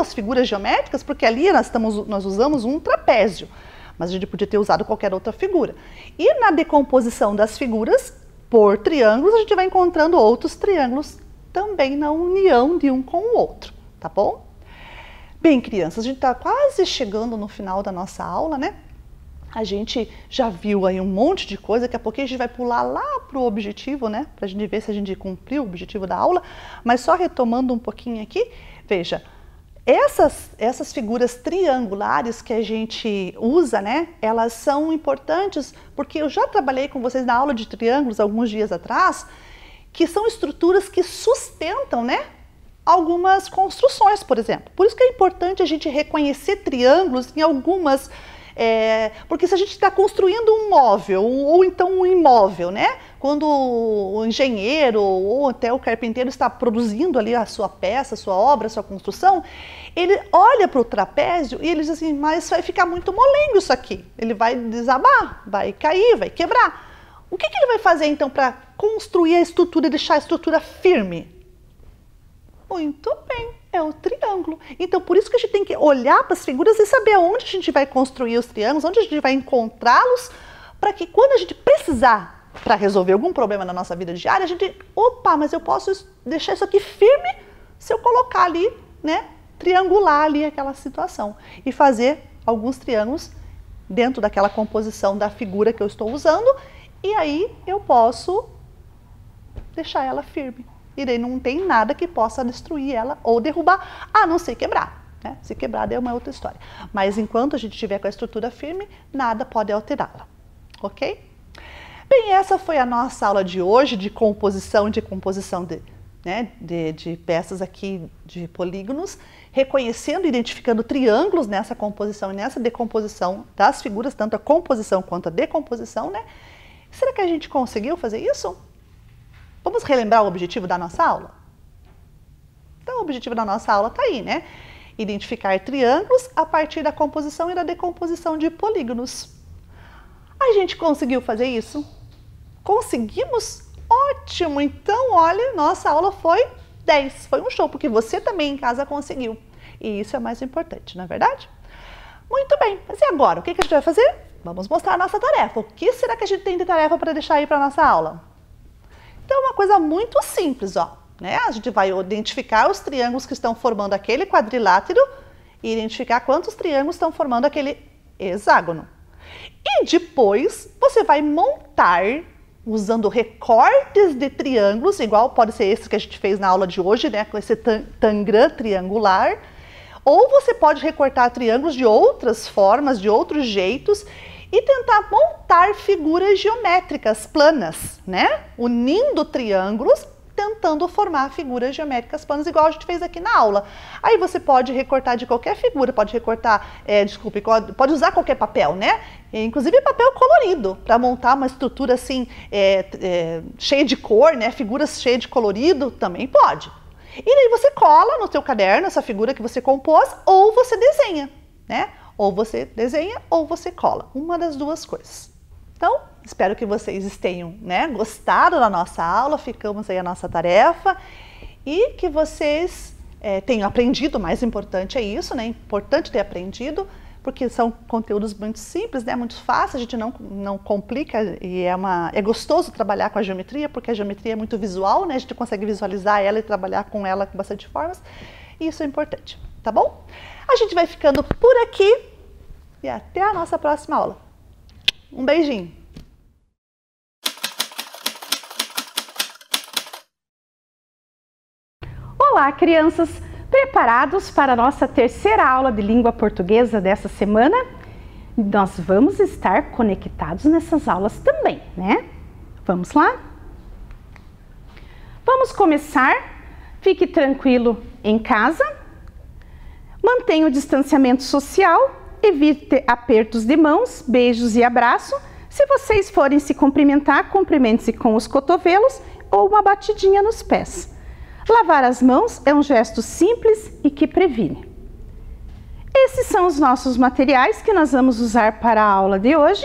as figuras geométricas, porque ali nós usamos um trapézio, mas a gente podia ter usado qualquer outra figura. E na decomposição das figuras, por triângulos, a gente vai encontrando outros triângulos também na união de um com o outro, tá bom? Bem, crianças, a gente está quase chegando no final da nossa aula, né? A gente já viu aí um monte de coisa, daqui a pouquinho a gente vai pular lá para o objetivo, né? Para a gente ver se a gente cumpriu o objetivo da aula, mas só retomando um pouquinho aqui, veja, essas figuras triangulares que a gente usa, né? Elas são importantes porque eu já trabalhei com vocês na aula de triângulos alguns dias atrás, que são estruturas que sustentam, né? Algumas construções, por exemplo. Por isso que é importante a gente reconhecer triângulos em algumas... porque se a gente está construindo um móvel ou então um imóvel, né? Quando o engenheiro ou até o carpinteiro está produzindo ali a sua peça, a sua obra, a sua construção, ele olha para o trapézio e ele diz assim, mas vai ficar muito molengo isso aqui. Ele vai desabar, vai cair, vai quebrar. O que ele vai fazer então para construir a estrutura e deixar a estrutura firme? Muito bem, é o triângulo. Então, por isso que a gente tem que olhar para as figuras e saber onde a gente vai construir os triângulos, onde a gente vai encontrá-los, para que quando a gente precisar para resolver algum problema na nossa vida diária, a gente, opa, mas eu posso deixar isso aqui firme se eu colocar ali, né, triangular ali aquela situação e fazer alguns triângulos dentro daquela composição da figura que eu estou usando, e aí eu posso deixar ela firme. E daí não tem nada que possa destruir ela ou derrubar, a não ser quebrar, né? Se quebrar é uma outra história. Mas enquanto a gente estiver com a estrutura firme, nada pode alterá-la, ok? Bem, essa foi a nossa aula de hoje de composição de peças aqui de polígonos, reconhecendo e identificando triângulos nessa composição e nessa decomposição das figuras, tanto a composição quanto a decomposição, né? Será que a gente conseguiu fazer isso? Vamos relembrar o objetivo da nossa aula? Então, o objetivo da nossa aula está aí, né? Identificar triângulos a partir da composição e da decomposição de polígonos. A gente conseguiu fazer isso? Conseguimos? Ótimo! Então, olha, nossa aula foi 10. Foi um show, porque você também em casa conseguiu. E isso é mais importante, não é verdade? Muito bem, mas e agora? O que a gente vai fazer? Vamos mostrar a nossa tarefa. O que será que a gente tem de tarefa para deixar aí para a nossa aula? Então, é uma coisa muito simples, ó, né? A gente vai identificar os triângulos que estão formando aquele quadrilátero e identificar quantos triângulos estão formando aquele hexágono. E depois, você vai montar, usando recortes de triângulos, igual pode ser esse que a gente fez na aula de hoje, né? Com esse tangram triangular. Ou você pode recortar triângulos de outras formas, de outros jeitos, e tentar montar figuras geométricas planas, né? Unindo triângulos, tentando formar figuras geométricas planas, igual a gente fez aqui na aula. Aí você pode recortar de qualquer figura, pode recortar, pode usar qualquer papel, né? Inclusive papel colorido, para montar uma estrutura assim, cheia de cor, né? Figuras cheias de colorido, também pode. E daí você cola no seu caderno essa figura que você compôs, ou você desenha, né? Ou você desenha ou você cola, uma das duas coisas. Então, espero que vocês tenham, né, gostado da nossa aula, ficamos aí a nossa tarefa e que vocês tenham aprendido, o mais importante é isso, né, importante ter aprendido, porque são conteúdos muito simples, né, muito fáceis, a gente não complica e é gostoso trabalhar com a geometria, porque a geometria é muito visual, né, a gente consegue visualizar ela e trabalhar com ela com bastante formas, e isso é importante, tá bom? A gente vai ficando por aqui e até a nossa próxima aula. Um beijinho! Olá, crianças! Preparados para a nossa terceira aula de língua portuguesa dessa semana? Nós vamos estar conectados nessas aulas também, né? Vamos lá? Vamos começar. Fique tranquilo em casa. Mantenha o distanciamento social. Evite apertos de mãos, beijos e abraço. Se vocês forem se cumprimentar, cumprimente-se com os cotovelos ou uma batidinha nos pés. Lavar as mãos é um gesto simples e que previne. Esses são os nossos materiais que nós vamos usar para a aula de hoje.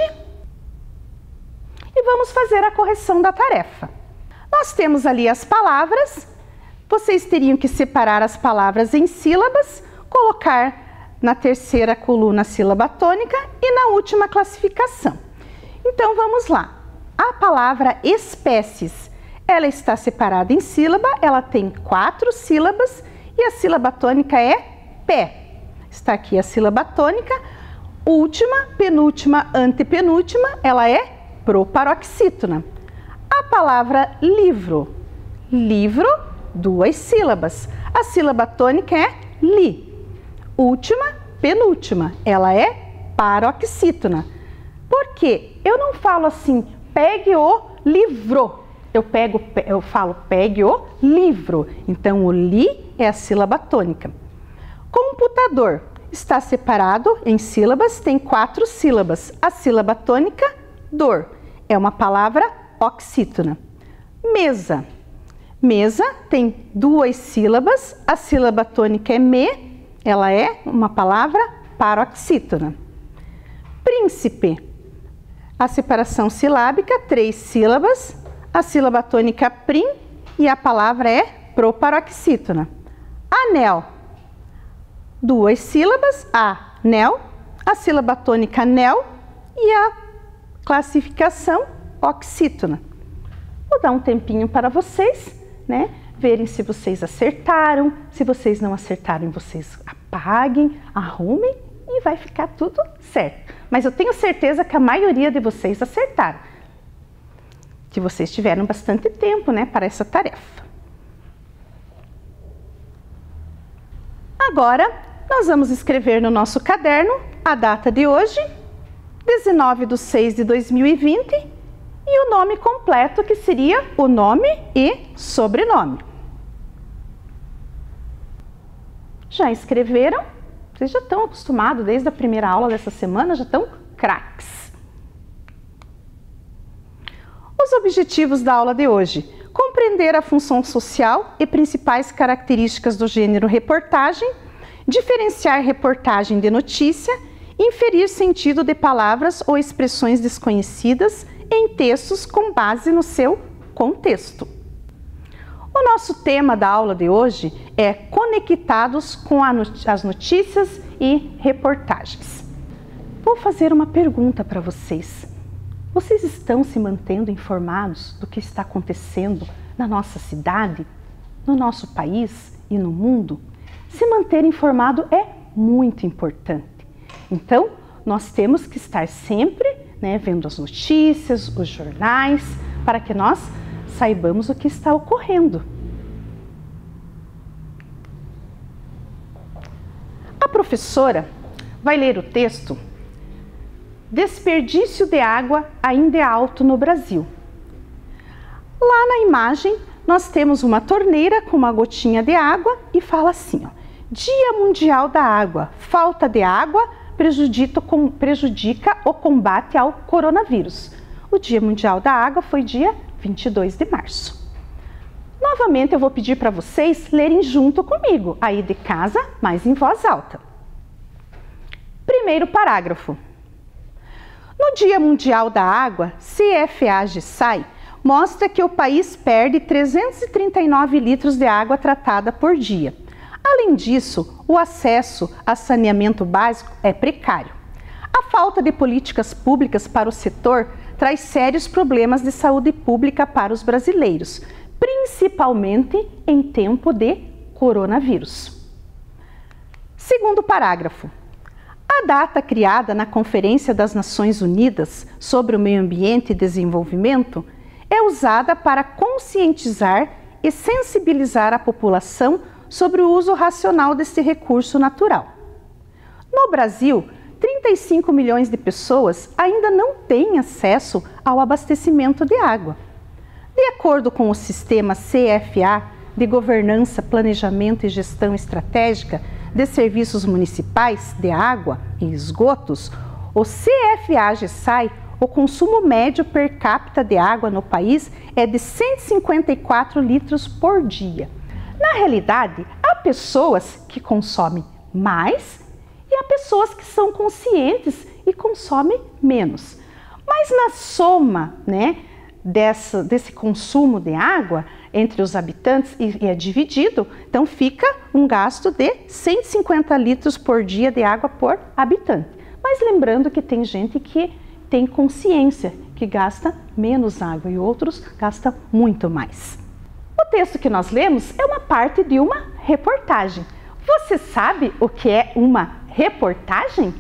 E vamos fazer a correção da tarefa. Nós temos ali as palavras. Vocês teriam que separar as palavras em sílabas, colocar na terceira coluna a sílaba tônica e na última classificação. Então vamos lá. A palavra espécies, ela está separada em sílaba, ela tem 4 sílabas e a sílaba tônica é pé. Está aqui a sílaba tônica, última, penúltima, antepenúltima, ela é proparoxítona. A palavra livro, livro, 2 sílabas, a sílaba tônica é li. Última, penúltima, ela é paroxítona. Por quê? Eu não falo assim, pegue o livro. Eu falo, pegue o livro. Então, o li é a sílaba tônica. Computador está separado em sílabas, tem 4 sílabas. A sílaba tônica, dor, é uma palavra oxítona. Mesa. Mesa tem 2 sílabas, a sílaba tônica é me, ela é uma palavra paroxítona. Príncipe. A separação silábica, 3 sílabas, a sílaba tônica prim e a palavra é proparoxítona. Anel. 2 sílabas, anel, a sílaba tônica nel e a classificação oxítona. Vou dar um tempinho para vocês, né, verem se vocês acertaram. Se vocês não acertaram, vocês apaguem, arrumem e vai ficar tudo certo. Mas eu tenho certeza que a maioria de vocês acertaram. Que vocês tiveram bastante tempo, né, para essa tarefa. Agora, nós vamos escrever no nosso caderno a data de hoje, 19/6/2020, e o nome completo, que seria o nome e sobrenome. Já escreveram? Vocês já estão acostumados desde a primeira aula dessa semana, já estão craques. Os objetivos da aula de hoje: compreender a função social e principais características do gênero reportagem, diferenciar reportagem de notícia, inferir sentido de palavras ou expressões desconhecidas em textos com base no seu contexto. O nosso tema da aula de hoje é conectados com as notícias e reportagens. Vou fazer uma pergunta para vocês. Vocês estão se mantendo informados do que está acontecendo na nossa cidade, no nosso país e no mundo? Se manter informado é muito importante. Então, nós temos que estar sempre, né, vendo as notícias, os jornais, para que nós saibamos o que está ocorrendo. A professora vai ler o texto Desperdício de água ainda é alto no Brasil. Lá na imagem, nós temos uma torneira com uma gotinha de água e fala assim, ó, Dia Mundial da Água, falta de água prejudica o combate ao coronavírus. O Dia Mundial da Água foi dia 22 de março. Novamente eu vou pedir para vocês lerem junto comigo, aí de casa, mas em voz alta. Primeiro parágrafo. No Dia Mundial da Água, CFA-GESAI mostra que o país perde 339 litros de água tratada por dia. Além disso, o acesso a saneamento básico é precário. A falta de políticas públicas para o setor traz sérios problemas de saúde pública para os brasileiros, principalmente em tempo de coronavírus. Segundo parágrafo. A data criada na Conferência das Nações Unidas sobre o Meio Ambiente e Desenvolvimento é usada para conscientizar e sensibilizar a população sobre o uso racional desse recurso natural. No Brasil, 35 milhões de pessoas ainda não têm acesso ao abastecimento de água. De acordo com o sistema CFA de Governança, Planejamento e Gestão Estratégica de Serviços Municipais de Água e Esgotos, o CFA-GESAI, o consumo médio per capita de água no país é de 154 litros por dia. Na realidade, há pessoas que consomem mais e há pessoas que são conscientes e consomem menos. Mas na soma, né, desse consumo de água entre os habitantes e é dividido, então fica um gasto de 150 litros por dia de água por habitante. Mas lembrando que tem gente que tem consciência, que gasta menos água e outros gastam muito mais. O texto que nós lemos é uma parte de uma reportagem. Você sabe o que é uma reportagem?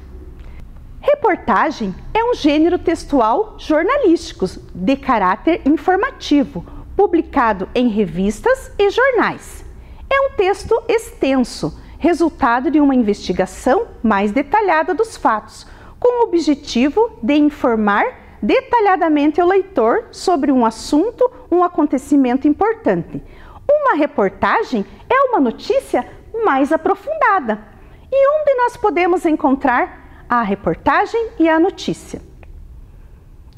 Reportagem é um gênero textual jornalístico de caráter informativo, publicado em revistas e jornais. É um texto extenso, resultado de uma investigação mais detalhada dos fatos, com o objetivo de informar detalhadamente o leitor sobre um assunto, um acontecimento importante. Uma reportagem é uma notícia mais aprofundada. E onde nós podemos encontrar a reportagem e a notícia?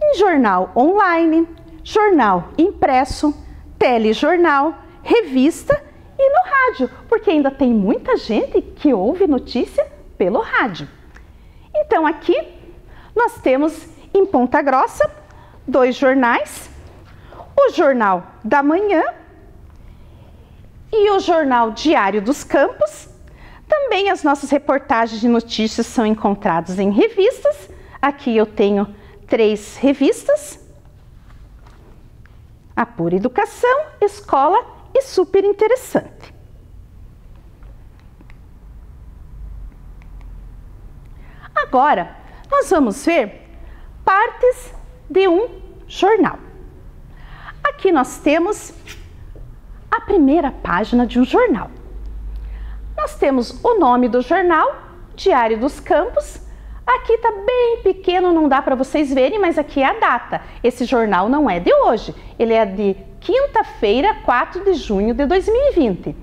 Em jornal online, jornal impresso, telejornal, revista e no rádio, porque ainda tem muita gente que ouve notícia pelo rádio. Então aqui nós temos em Ponta Grossa 2 jornais, o Jornal da Manhã e o Jornal Diário dos Campos. Também as nossas reportagens de notícias são encontradas em revistas. Aqui eu tenho 3 revistas: A Pura Educação, Escola e Super Interessante. Agora, nós vamos ver partes de um jornal. Aqui nós temos a primeira página de um jornal. Nós temos o nome do jornal, Diário dos Campos. Aqui está bem pequeno, não dá para vocês verem, mas aqui é a data. Esse jornal não é de hoje, ele é de quinta-feira, 4 de junho de 2020.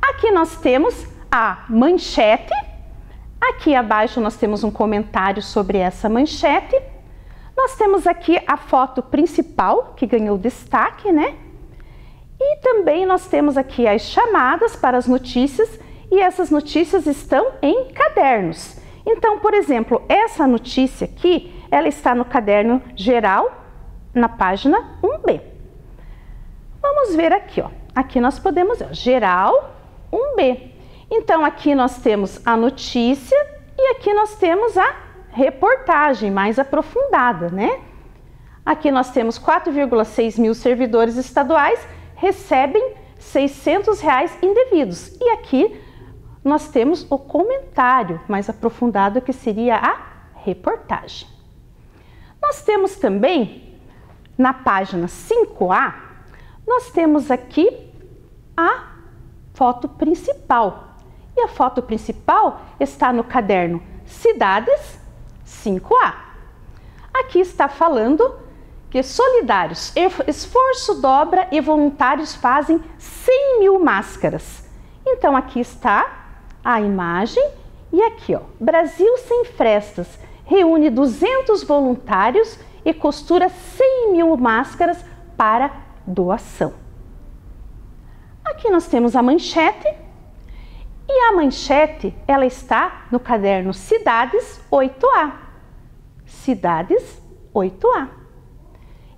Aqui nós temos a manchete. Aqui abaixo nós temos um comentário sobre essa manchete. Nós temos aqui a foto principal, que ganhou destaque, né? E também nós temos aqui as chamadas para as notícias, e essas notícias estão em cadernos. Então, por exemplo, essa notícia aqui, ela está no caderno geral, na página 1B. Vamos ver aqui, ó. Aqui nós podemos ver, geral 1B. Então, aqui nós temos a notícia e aqui nós temos a reportagem mais aprofundada, né? Aqui nós temos 4,6 mil servidores estaduais recebem R$ 600 indevidos. E aqui nós temos o comentário mais aprofundado, que seria a reportagem. Nós temos também, na página 5A, nós temos aqui a foto principal. E a foto principal está no caderno Cidades 5A. Aqui está falando que solidários, esforço dobra e voluntários fazem 100 mil máscaras. Então aqui está a imagem e aqui, ó, Brasil Sem Frestas reúne 200 voluntários e costura 100 mil máscaras para doação. Aqui nós temos a manchete e a manchete ela está no caderno Cidades 8A. Cidades 8A.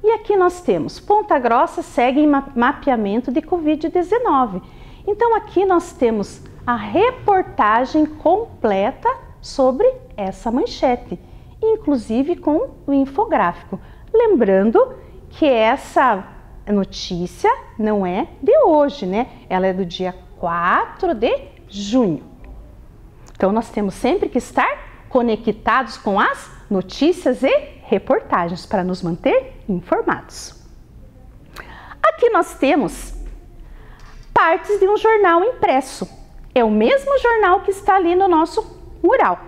E aqui nós temos Ponta Grossa segue em mapeamento de Covid-19. Então aqui nós temos a reportagem completa sobre essa manchete, inclusive com o infográfico. Lembrando que essa notícia não é de hoje, né? Ela é do dia 4 de junho. Então nós temos sempre que estar conectados com as notícias e reportagens para nos manter informados. Aqui nós temos partes de um jornal impresso. É o mesmo jornal que está ali no nosso mural.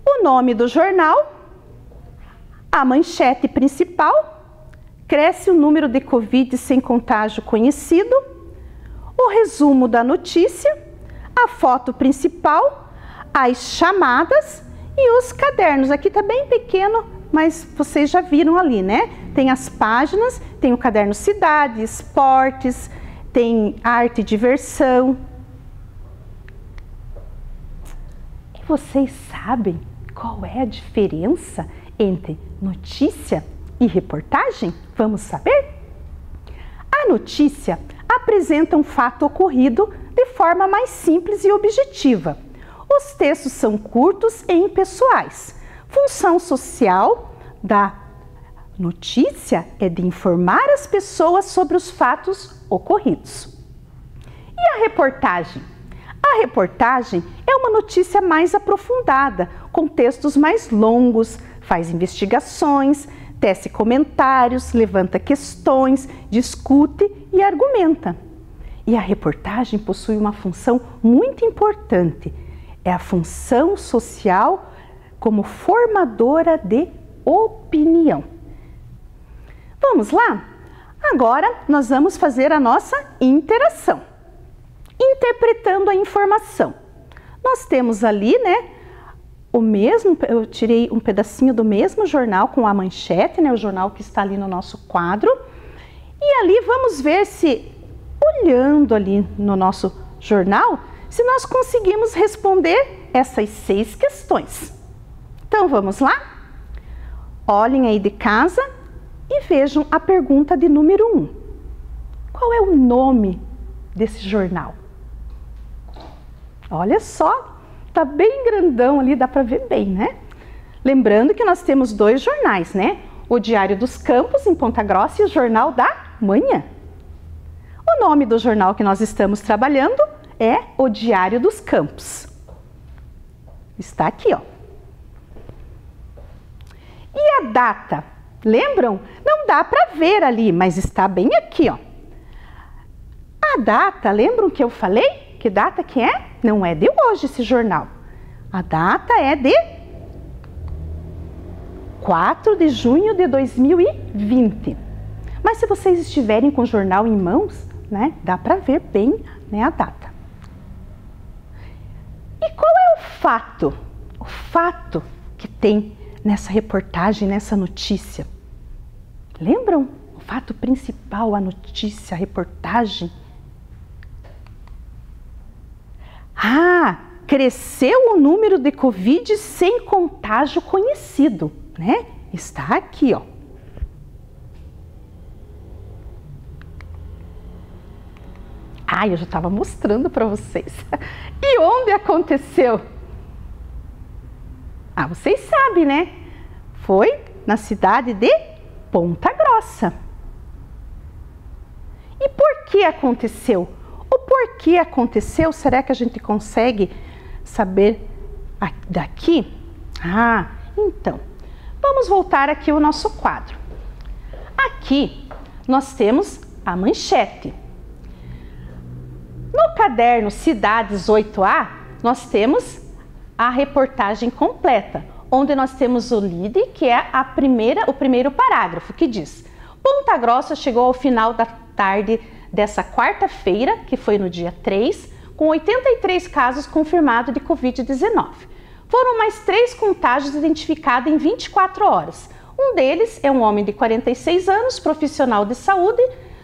O nome do jornal, a manchete principal, cresce o número de Covid sem contágio conhecido, o resumo da notícia, a foto principal, as chamadas e os cadernos. Aqui está bem pequeno, mas vocês já viram ali, né? Tem as páginas, tem o caderno Cidade, Esportes, tem Arte e Diversão. E vocês sabem qual é a diferença entre notícia e reportagem? Vamos saber? A notícia apresenta um fato ocorrido de forma mais simples e objetiva. Os textos são curtos e impessoais. Função social da notícia é de informar as pessoas sobre os fatos ocorridos. E a reportagem? A reportagem é uma notícia mais aprofundada, com textos mais longos, faz investigações, tece comentários, levanta questões, discute e argumenta. E a reportagem possui uma função muito importante, é a função social como formadora de opinião. Vamos lá? Agora nós vamos fazer a nossa interação, interpretando a informação. Nós temos ali, né, o mesmo, eu tirei um pedacinho do mesmo jornal com a manchete, né, o jornal que está ali no nosso quadro. E ali vamos ver se, olhando ali no nosso jornal, se nós conseguimos responder essas 6 questões. Então vamos lá? Olhem aí de casa e vejam a pergunta de número 1. Qual é o nome desse jornal? Olha só, tá bem grandão ali, dá para ver bem, né? Lembrando que nós temos 2 jornais, né? O Diário dos Campos, em Ponta Grossa, e o Jornal da Manhã. O nome do jornal que nós estamos trabalhando é o Diário dos Campos. Está aqui, ó. E a data? Lembram? Não dá para ver ali, mas está bem aqui, ó. A data, lembram que eu falei? Que data que é? Não é de hoje esse jornal. A data é de 4 de junho de 2020. Mas se vocês estiverem com o jornal em mãos, né, dá para ver bem, né, a data. E qual é o fato? O fato que tem nessa reportagem, nessa notícia? Lembram? O fato principal, a notícia, a reportagem. Ah, cresceu o número de Covid sem contágio conhecido, né? Está aqui, ó. Ah, eu já estava mostrando para vocês. E onde aconteceu? Ah, vocês sabem, né? Foi na cidade de Ponta Grossa. E por que aconteceu? O porquê aconteceu, será que a gente consegue saber daqui? Ah, então, vamos voltar aqui ao nosso quadro. Aqui nós temos a manchete. No caderno Cidades 8A, nós temos a reportagem completa. onde nós temos o lead, que é o primeiro parágrafo, que diz: Ponta Grossa chegou ao final da tarde dessa quarta-feira, que foi no dia 3, com 83 casos confirmados de Covid-19. Foram mais 3 contágios identificados em 24 horas. Um deles é um homem de 46 anos, profissional de saúde.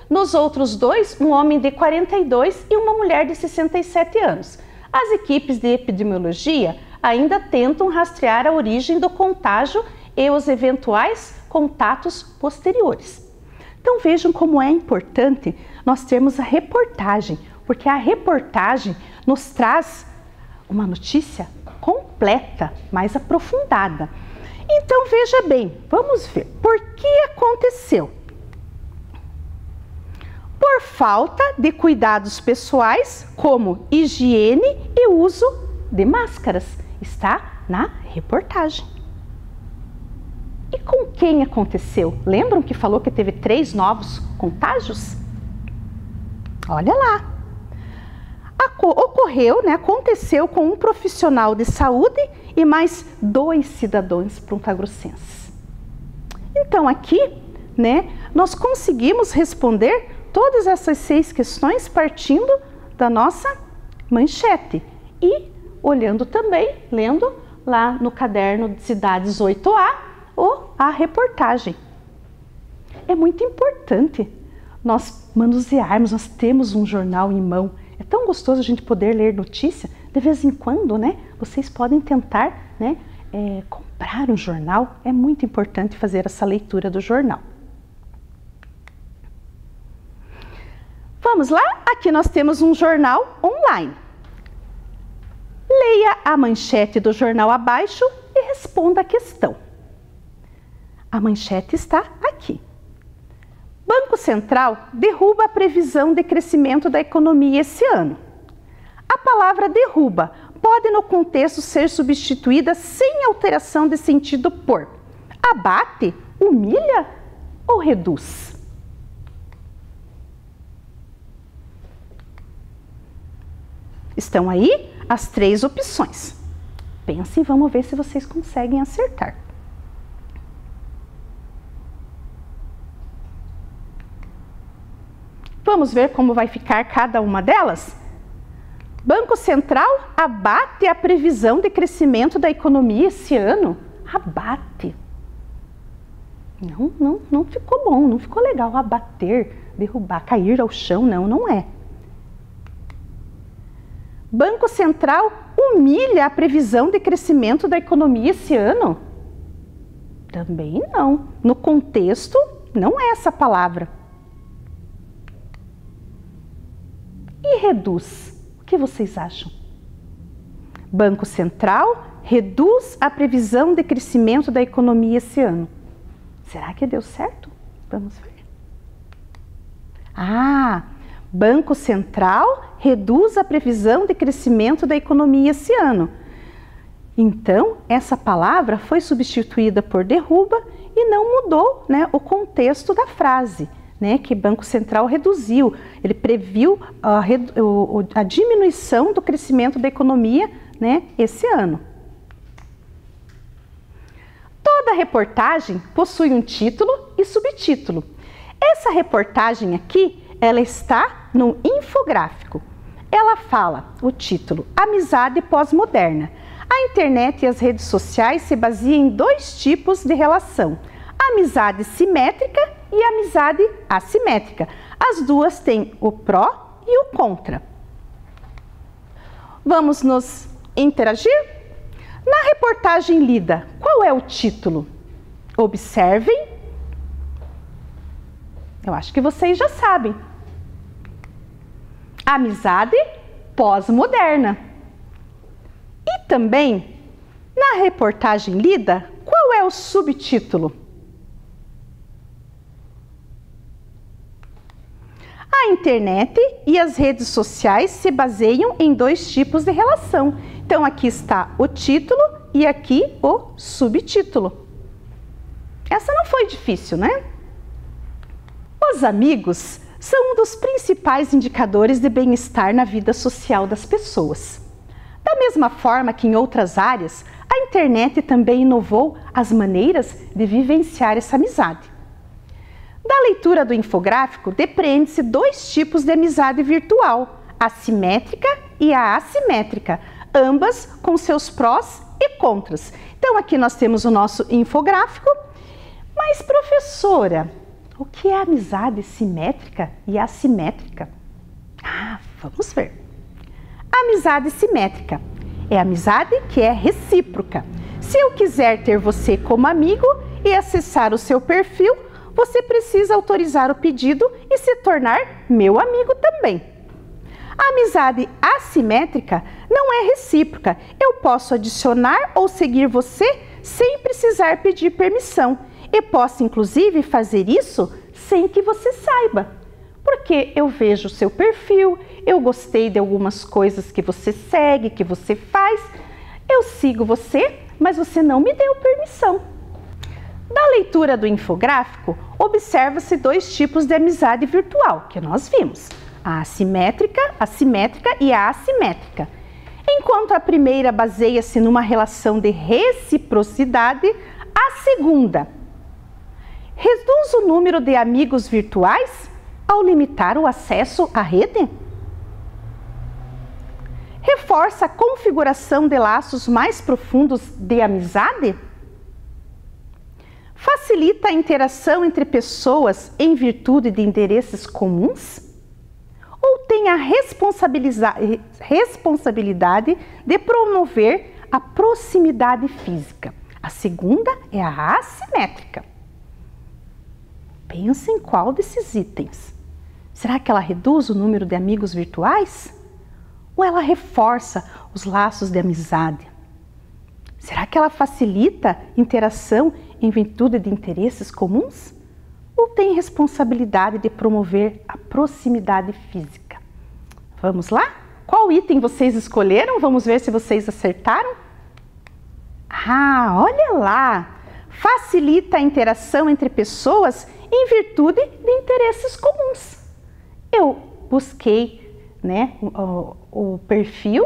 Nos outros 2, um homem de 42 e uma mulher de 67 anos. As equipes de epidemiologia ainda tentam rastrear a origem do contágio e os eventuais contatos posteriores. Então vejam como é importante nós termos a reportagem, porque a reportagem nos traz uma notícia completa, mais aprofundada. Então veja bem, vamos ver por que aconteceu. Por falta de cuidados pessoais, como higiene e uso de máscaras, está na reportagem. E com quem aconteceu? Lembram que falou que teve 3 novos contágios? Olha lá. Ocorreu, aconteceu com um profissional de saúde e mais 2 cidadãos pontagrossenses. Então aqui, nós conseguimos responder todas essas 6 questões partindo da nossa manchete e olhando também, lendo lá no caderno de Cidades 8A a reportagem. É muito importante nós manusearmos, nós temos um jornal em mão. É tão gostoso a gente poder ler notícia. De vez em quando, vocês podem tentar, comprar um jornal. É muito importante fazer essa leitura do jornal. Vamos lá? Aqui nós temos um jornal online. Leia a manchete do jornal abaixo e responda a questão. A manchete está aqui. Banco Central derruba a previsão de crescimento da economia esse ano. A palavra derruba pode no contexto ser substituída sem alteração de sentido por abate, humilha ou reduz. Estão aí as 3 opções. Pensem, vamos ver se vocês conseguem acertar. Vamos ver como vai ficar cada uma delas? Banco Central abate a previsão de crescimento da economia esse ano. Abate. Não ficou bom, não ficou legal. Abater, derrubar, cair ao chão, não é. Banco Central humilha a previsão de crescimento da economia esse ano? Também não. No contexto, não é essa palavra. E reduz? O que vocês acham? Banco Central reduz a previsão de crescimento da economia esse ano. Será que deu certo? Vamos ver. Banco Central reduz a previsão de crescimento da economia esse ano. Então, essa palavra foi substituída por derruba e não mudou, o contexto da frase, que Banco Central reduziu. Ele previu a diminuição do crescimento da economia, esse ano. Toda reportagem possui um título e subtítulo. Essa reportagem aqui, ela está no infográfico. Ela fala, o título, Amizade Pós-Moderna. A internet e as redes sociais se baseiam em 2 tipos de relação. Amizade simétrica e amizade assimétrica. As duas têm o pró e o contra. Vamos nos interagir? Na reportagem lida, qual é o título? Observem. Eu acho que vocês já sabem. Amizade pós-moderna. E também, na reportagem lida, qual é o subtítulo? A internet e as redes sociais se baseiam em 2 tipos de relação. Então, aqui está o título e aqui o subtítulo. Essa não foi difícil, né? Os amigos são um dos principais indicadores de bem-estar na vida social das pessoas. Da mesma forma que em outras áreas, A internet também inovou as maneiras de vivenciar essa amizade. Da leitura do infográfico, depreende-se dois tipos de amizade virtual, a simétrica e a assimétrica, ambas com seus prós e contras. Então aqui nós temos o nosso infográfico. Mas professora, o que é amizade simétrica e assimétrica? Vamos ver. A amizade simétrica é a amizade que é recíproca. Se eu quiser ter você como amigo e acessar o seu perfil, você precisa autorizar o pedido e se tornar meu amigo também. A amizade assimétrica não é recíproca. Eu posso adicionar ou seguir você sem precisar pedir permissão. E posso, inclusive, fazer isso sem que você saiba. Porque eu vejo o seu perfil, eu gostei de algumas coisas que você segue, que você faz. Eu sigo você, mas você não me deu permissão. Da leitura do infográfico, observa-se dois tipos de amizade virtual, que nós vimos. A assimétrica e a assimétrica. Enquanto a primeira baseia-se numa relação de reciprocidade, a segunda reduz o número de amigos virtuais ao limitar o acesso à rede? Reforça a configuração de laços mais profundos de amizade? Facilita a interação entre pessoas em virtude de interesses comuns? Ou tem a responsabilidade de promover a proximidade física? A segunda é a assimétrica. Pense em qual desses itens. Será que ela reduz o número de amigos virtuais? Ou ela reforça os laços de amizade? Será que ela facilita interação em virtude de interesses comuns? Ou tem responsabilidade de promover a proximidade física? Vamos lá? Qual item vocês escolheram? Vamos ver se vocês acertaram. Olha lá! Facilita a interação entre pessoas em virtude de interesses comuns. Eu busquei, o perfil,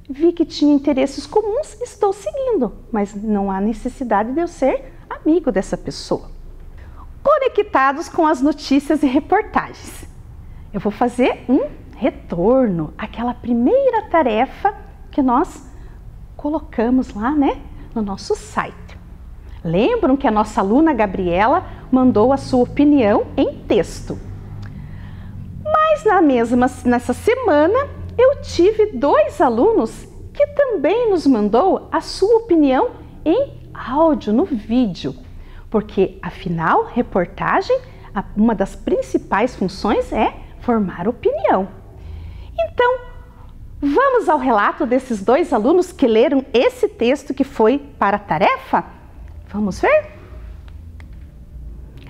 vi que tinha interesses comuns, estou seguindo, mas não há necessidade de eu ser amigo dessa pessoa. Conectados com as notícias e reportagens. Eu vou fazer um retorno àquela primeira tarefa que nós colocamos lá, no nosso site. Lembram que a nossa aluna Gabriela mandou a sua opinião em texto. Mas nessa semana eu tive 2 alunos que também nos mandou a sua opinião em áudio, no vídeo. Porque, afinal, reportagem, uma das principais funções é formar opinião. Então, vamos ao relato desses 2 alunos que leram esse texto que foi para a tarefa? Vamos ver?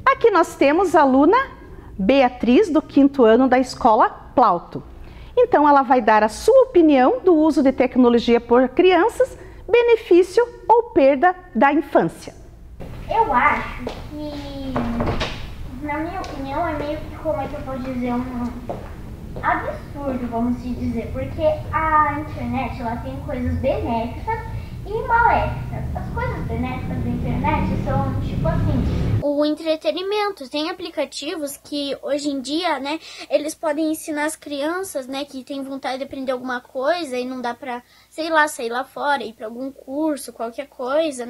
Aqui nós temos a aluna Beatriz, do 5º ano da escola Plauto. Então, ela vai dar a sua opinião do uso de tecnologia por crianças, benefício ou perda da infância. Eu acho que, na minha opinião, é meio que, como é que eu posso dizer, um absurdo, vamos dizer, porque a internet, ela tem coisas benéficas e maléficas. As coisas benéficas da internet são, tipo assim, o entretenimento. Tem aplicativos que, hoje em dia, eles podem ensinar as crianças, que têm vontade de aprender alguma coisa e não dá pra, sei lá, sair lá fora, ir pra algum curso, qualquer coisa,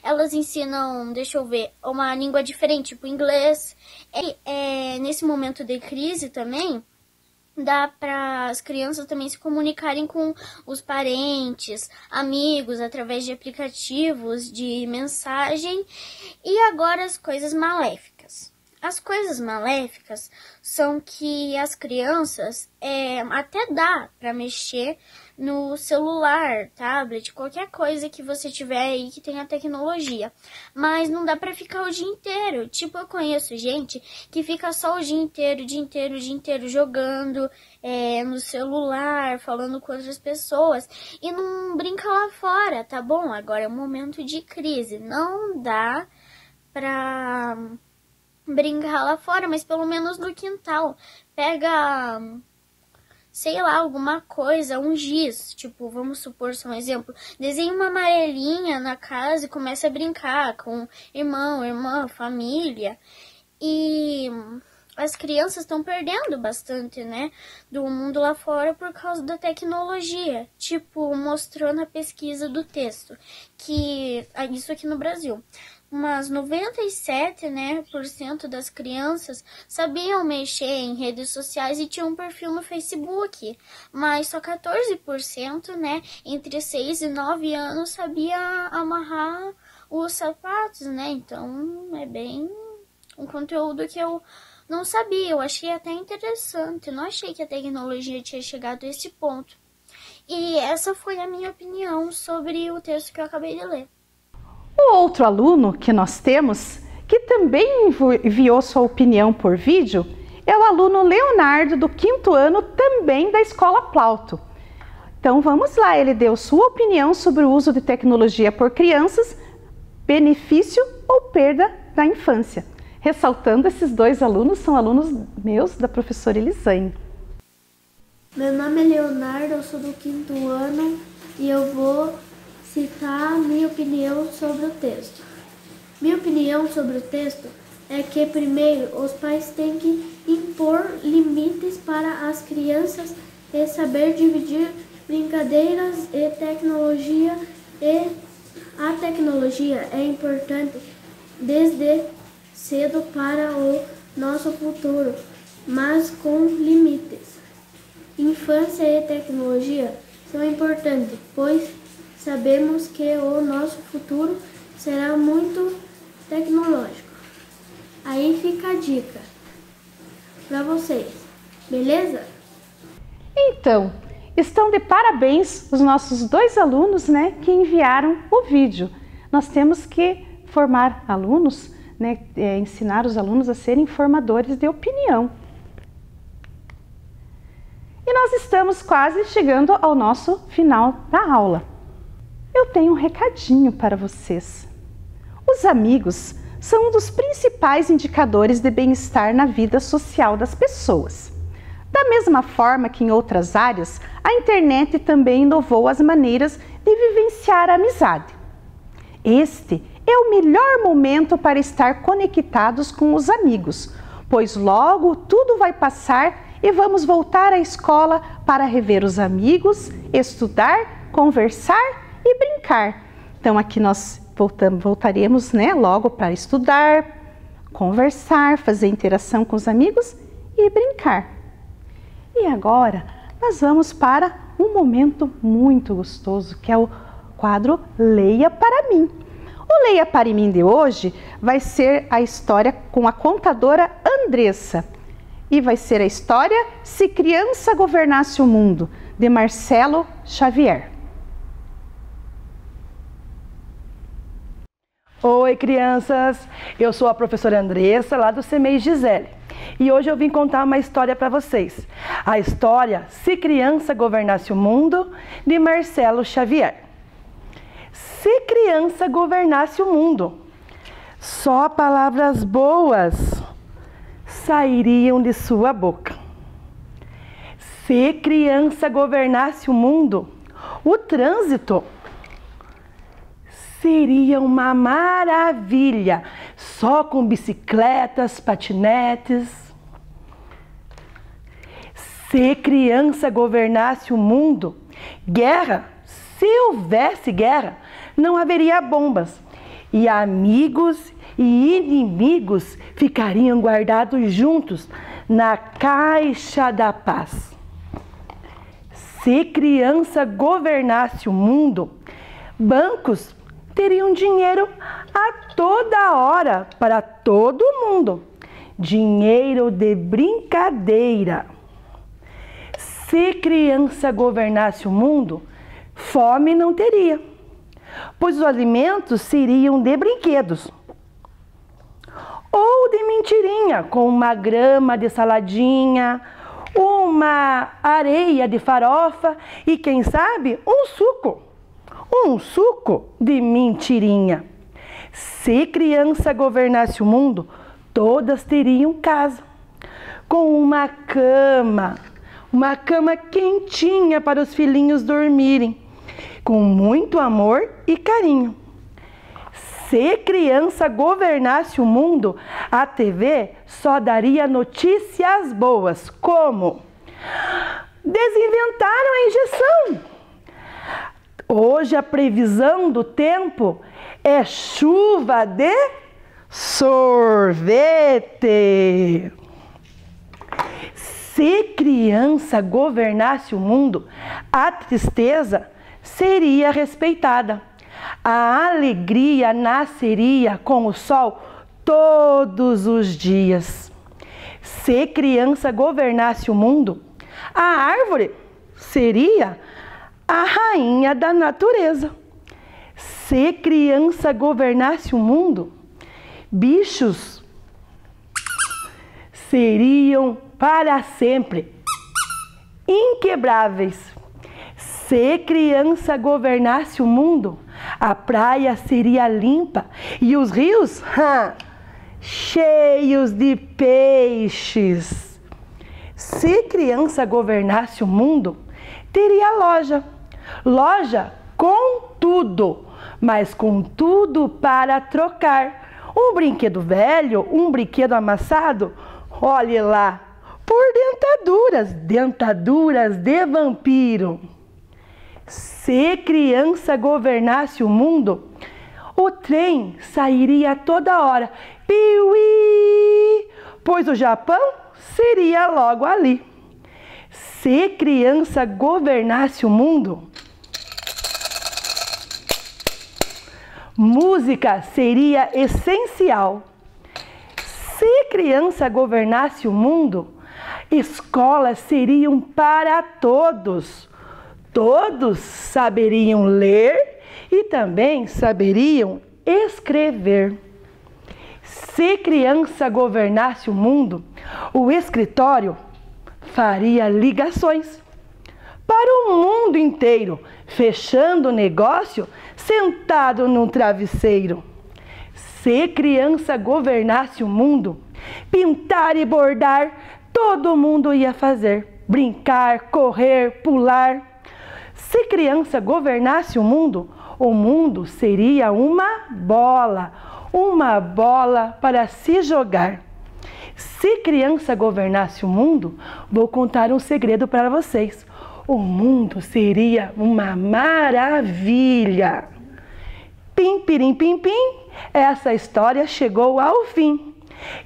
Elas ensinam, deixa eu ver, uma língua diferente, tipo inglês. Nesse momento de crise também, dá para as crianças também se comunicarem com os parentes, amigos, através de aplicativos de mensagem. E agora as coisas maléficas. As coisas maléficas são que as crianças, até dá para mexer no celular, tablet, qualquer coisa que você tiver aí que tenha tecnologia. Mas não dá para ficar o dia inteiro. Tipo, eu conheço gente que fica só o dia inteiro jogando no celular, falando com outras pessoas e não brinca lá fora, tá bom? Agora é um momento de crise, não dá pra brincar lá fora, mas pelo menos no quintal. Pega, sei lá, alguma coisa, um giz, tipo, vamos supor, só um exemplo, desenha uma amarelinha na casa e começa a brincar com irmão, irmã, família, e as crianças estão perdendo bastante, né, do mundo lá fora por causa da tecnologia, tipo, mostrou na pesquisa do texto, que, isso aqui no Brasil, umas 97%, né, das crianças sabiam mexer em redes sociais e tinham um perfil no Facebook, mas só 14%, né, entre 6 e 9 anos sabia amarrar os sapatos, né, então é bem um conteúdo que eu não sabia, eu achei até interessante, não achei que a tecnologia tinha chegado a esse ponto. E essa foi a minha opinião sobre o texto que eu acabei de ler. O outro aluno que nós temos, que também enviou sua opinião por vídeo, é o aluno Leonardo, do 5º ano, também da Escola Plauto. Então vamos lá, ele deu sua opinião sobre o uso de tecnologia por crianças, benefício ou perda da infância. Ressaltando, esses dois alunos são alunos meus, da professora Elisane. Meu nome é Leonardo, eu sou do 5º ano e eu vou citar minha opinião sobre o texto. Minha opinião sobre o texto é que, primeiro, os pais têm que impor limites para as crianças e saber dividir brincadeiras e tecnologia. E a tecnologia é importante desde cedo para o nosso futuro, mas com limites. Infância e tecnologia são importantes, pois sabemos que o nosso futuro será muito tecnológico. Aí fica a dica para vocês, beleza? Então, estão de parabéns os nossos dois alunos, né, que enviaram o vídeo. Nós temos que formar alunos, né, ensinar os alunos a serem formadores de opinião. E nós estamos quase chegando ao nosso final da aula. Eu tenho um recadinho para vocês. Os amigos são um dos principais indicadores de bem-estar na vida social das pessoas. Da mesma forma que em outras áreas, a internet também inovou as maneiras de vivenciar a amizade. Este é o melhor momento para estar conectados com os amigos, pois logo tudo vai passar e vamos voltar à escola para rever os amigos, estudar, conversar e brincar. Então aqui nós voltaremos, né, logo para estudar, conversar, fazer interação com os amigos e brincar. E agora nós vamos para um momento muito gostoso, que é o quadro Leia para mim. O Leia para mim de hoje vai ser a história com a contadora Andressa. E vai ser a história Se Criança Governasse o Mundo, de Marcelo Xavier. Oi, crianças! Eu sou a professora Andressa, lá do CMEI Gisele. E hoje eu vim contar uma história para vocês. A história Se Criança Governasse o Mundo, de Marcelo Xavier. Se criança governasse o mundo, só palavras boas sairiam de sua boca. Se criança governasse o mundo, o trânsito seria uma maravilha, só com bicicletas, patinetes. Se criança governasse o mundo, guerra, se houvesse guerra, não haveria bombas, e amigos e inimigos ficariam guardados juntos na caixa da paz. Se criança governasse o mundo, bancos teriam dinheiro a toda hora para todo mundo. Dinheiro de brincadeira. Se criança governasse o mundo, fome não teria, pois os alimentos seriam de brinquedos. Ou de mentirinha, com uma grama de saladinha, uma areia de farofa e, quem sabe, um suco. Um suco de mentirinha. Se criança governasse o mundo, todas teriam casa, com uma cama, uma cama quentinha para os filhinhos dormirem, com muito amor e carinho. Se criança governasse o mundo, a TV só daria notícias boas, como: desinventaram a injeção. Hoje a previsão do tempo é chuva de sorvete. Se criança governasse o mundo, a tristeza seria respeitada. A alegria nasceria com o sol todos os dias. Se criança governasse o mundo, a árvore seria a rainha da natureza. Se criança governasse o mundo, bichos seriam para sempre inquebráveis. Se criança governasse o mundo, a praia seria limpa e os rios cheios de peixes. Se criança governasse o mundo, teria loja com tudo, mas com tudo para trocar. Um brinquedo velho, um brinquedo amassado, olhe lá, por dentaduras de vampiro. Se criança governasse o mundo, o trem sairia a toda hora, piuí, pois o Japão seria logo ali. Se criança governasse o mundo, música seria essencial. Se criança governasse o mundo, escolas seriam para todos. Todos saberiam ler e também saberiam escrever. Se criança governasse o mundo, o escritório faria ligações para o mundo inteiro, fechando o negócio sentado num travesseiro. Se criança governasse o mundo, pintar e bordar, todo mundo ia fazer. Brincar, correr, pular. Se criança governasse o mundo seria uma bola para se jogar. Se criança governasse o mundo, vou contar um segredo para vocês. O mundo seria uma maravilha. Pim, pirim, pim, pim, essa história chegou ao fim.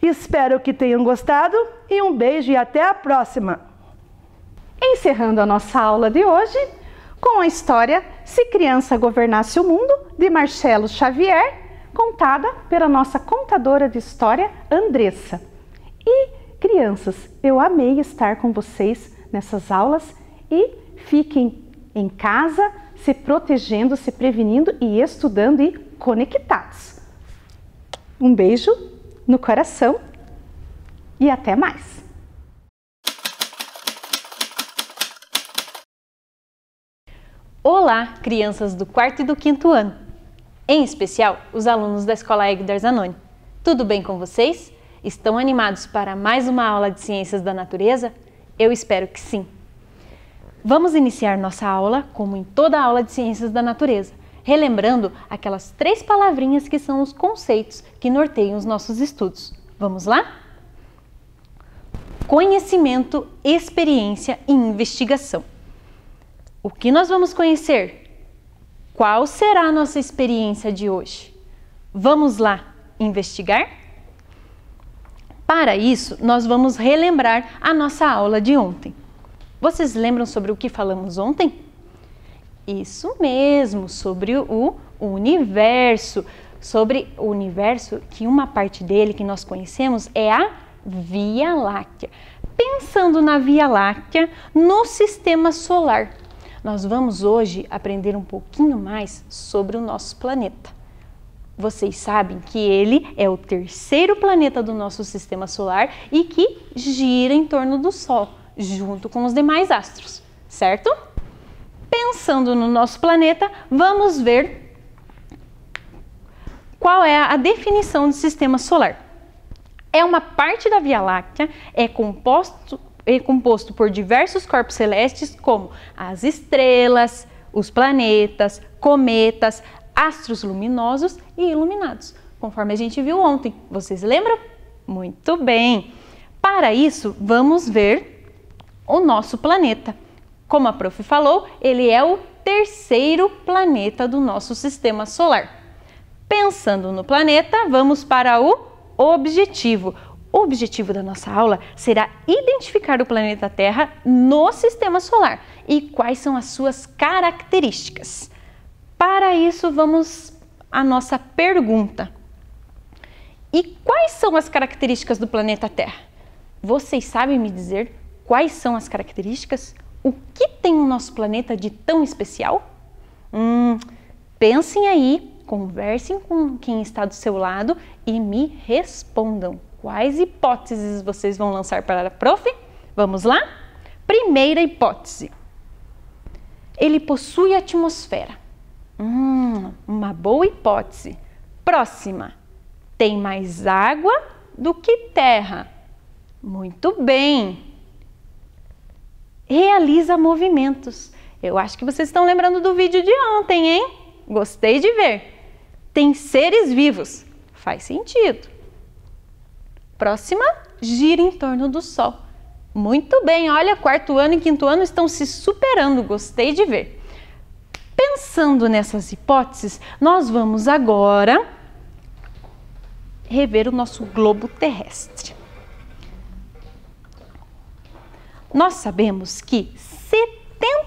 Espero que tenham gostado e um beijo e até a próxima. Encerrando a nossa aula de hoje com a história Se Criança Governasse o Mundo, de Marcelo Xavier, contada pela nossa contadora de história, Andressa. E, crianças, eu amei estar com vocês nessas aulas e fiquem em casa, se protegendo, se prevenindo e estudando e conectados. Um beijo no coração e até mais! Olá, crianças do 4º e do 5º ano, em especial os alunos da Escola Egder Zanoni. Tudo bem com vocês? Estão animados para mais uma aula de Ciências da Natureza? Eu espero que sim. Vamos iniciar nossa aula, como em toda aula de Ciências da Natureza, relembrando aquelas 3 palavrinhas que são os conceitos que norteiam os nossos estudos. Vamos lá? Conhecimento, experiência e investigação. O que nós vamos conhecer? Qual será a nossa experiência de hoje? Vamos lá investigar? Para isso, nós vamos relembrar a nossa aula de ontem. Vocês lembram sobre o que falamos ontem? Isso mesmo, sobre o universo. Sobre o universo, que uma parte dele que nós conhecemos é a Via Láctea. Pensando na Via Láctea, no Sistema Solar, nós vamos hoje aprender um pouquinho mais sobre o nosso planeta. Vocês sabem que ele é o 3º planeta do nosso Sistema Solar e que gira em torno do Sol, junto com os demais astros, certo? Pensando no nosso planeta, vamos ver qual é a definição de Sistema Solar. É uma parte da Via Láctea, é composto composto por diversos corpos celestes, como as estrelas, os planetas, cometas, astros luminosos e iluminados, conforme a gente viu ontem. Vocês lembram? Muito bem! Para isso, vamos ver o nosso planeta. Como a prof falou, ele é o terceiro planeta do nosso sistema solar. Pensando no planeta, vamos para o objetivo. O objetivo da nossa aula será identificar o planeta Terra no sistema solar e quais são as suas características. Para isso, vamos à nossa pergunta. E quais são as características do planeta Terra? Vocês sabem me dizer quais são as características? O que tem o nosso planeta de tão especial? Pensem aí, conversem com quem está do seu lado e me respondam. Quais hipóteses vocês vão lançar para a prof? Vamos lá? Primeira hipótese. Ele possui atmosfera. Uma boa hipótese. Próxima. Tem mais água do que terra. Muito bem. Realiza movimentos. Eu acho que vocês estão lembrando do vídeo de ontem, hein? Gostei de ver. Tem seres vivos. Faz sentido. Próxima, gira em torno do Sol. Muito bem, olha, quarto ano e quinto ano estão se superando. Gostei de ver. Pensando nessas hipóteses, nós vamos agora rever o nosso globo terrestre. Nós sabemos que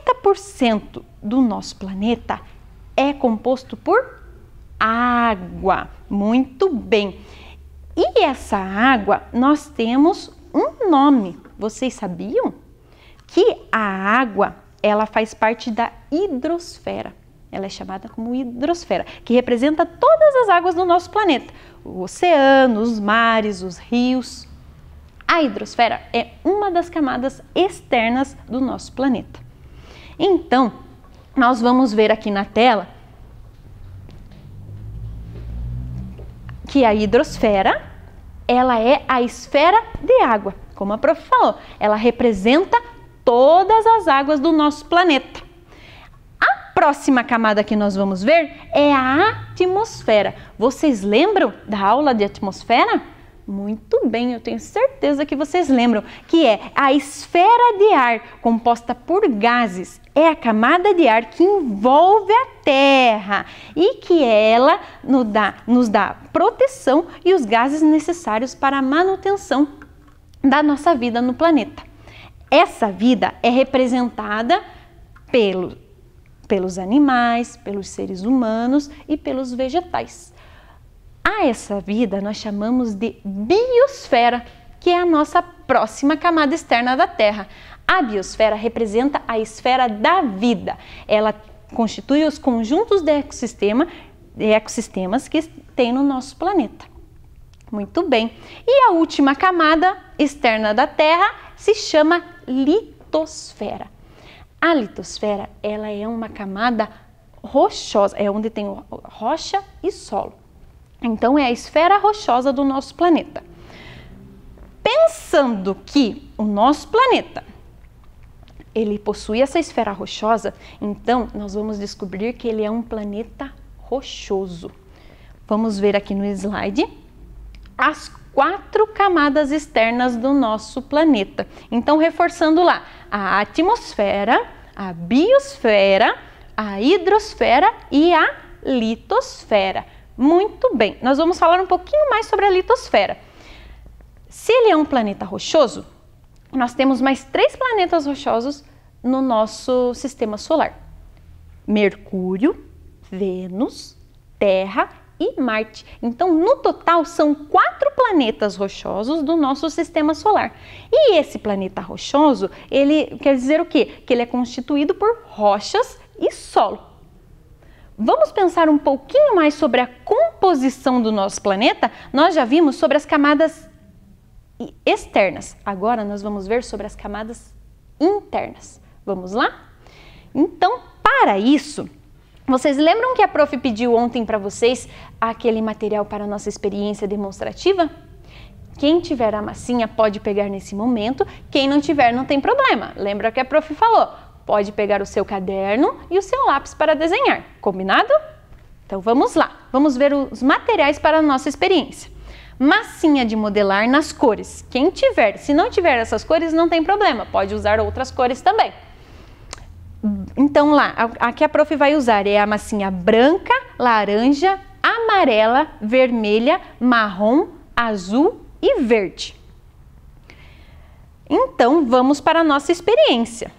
70% do nosso planeta é composto por água. Muito bem. E essa água, nós temos um nome. Vocês sabiam? Que a água, ela faz parte da hidrosfera. Ela é chamada como hidrosfera, que representa todas as águas do nosso planeta. O oceano, os mares, os rios. A hidrosfera é uma das camadas externas do nosso planeta. Então, nós vamos ver aqui na tela que a hidrosfera, ela é a esfera de água. Como a prof falou, ela representa todas as águas do nosso planeta. A próxima camada que nós vamos ver é a atmosfera. Vocês lembram da aula de atmosfera? Muito bem, eu tenho certeza que vocês lembram, que é a esfera de ar composta por gases. É a camada de ar que envolve a Terra e que ela nos dá proteção e os gases necessários para a manutenção da nossa vida no planeta. Essa vida é representada pelos animais, pelos seres humanos e pelos vegetais. A essa vida nós chamamos de biosfera, que é a nossa próxima camada externa da Terra. A biosfera representa a esfera da vida. Ela constitui os conjuntos de ecossistemas que tem no nosso planeta. Muito bem. E a última camada externa da Terra se chama litosfera. A litosfera, ela é uma camada rochosa, é onde tem rocha e solo. Então, é a esfera rochosa do nosso planeta. Pensando que o nosso planeta, ele possui essa esfera rochosa, então nós vamos descobrir que ele é um planeta rochoso. Vamos ver aqui no slide as 4 camadas externas do nosso planeta. Então, reforçando lá, a atmosfera, a biosfera, a hidrosfera e a litosfera. Muito bem, nós vamos falar um pouquinho mais sobre a litosfera. Se ele é um planeta rochoso, nós temos mais 3 planetas rochosos no nosso sistema solar. Mercúrio, Vênus, Terra e Marte. Então, no total, são 4 planetas rochosos do nosso sistema solar. E esse planeta rochoso, ele quer dizer o quê? Que ele é constituído por rochas e solo. Vamos pensar um pouquinho mais sobre a composição do nosso planeta? Nós já vimos sobre as camadas externas. Agora nós vamos ver sobre as camadas internas. Vamos lá? Então, para isso, vocês lembram que a prof pediu ontem para vocês aquele material para a nossa experiência demonstrativa? Quem tiver a massinha pode pegar nesse momento, quem não tiver não tem problema. Lembra que a prof falou? Pode pegar o seu caderno e o seu lápis para desenhar, combinado? Então vamos lá, vamos ver os materiais para a nossa experiência. Massinha de modelar nas cores. Quem tiver, se não tiver essas cores não tem problema, pode usar outras cores também. Então lá, a que a prof vai usar é a massinha branca, laranja, amarela, vermelha, marrom, azul e verde. Então vamos para a nossa experiência.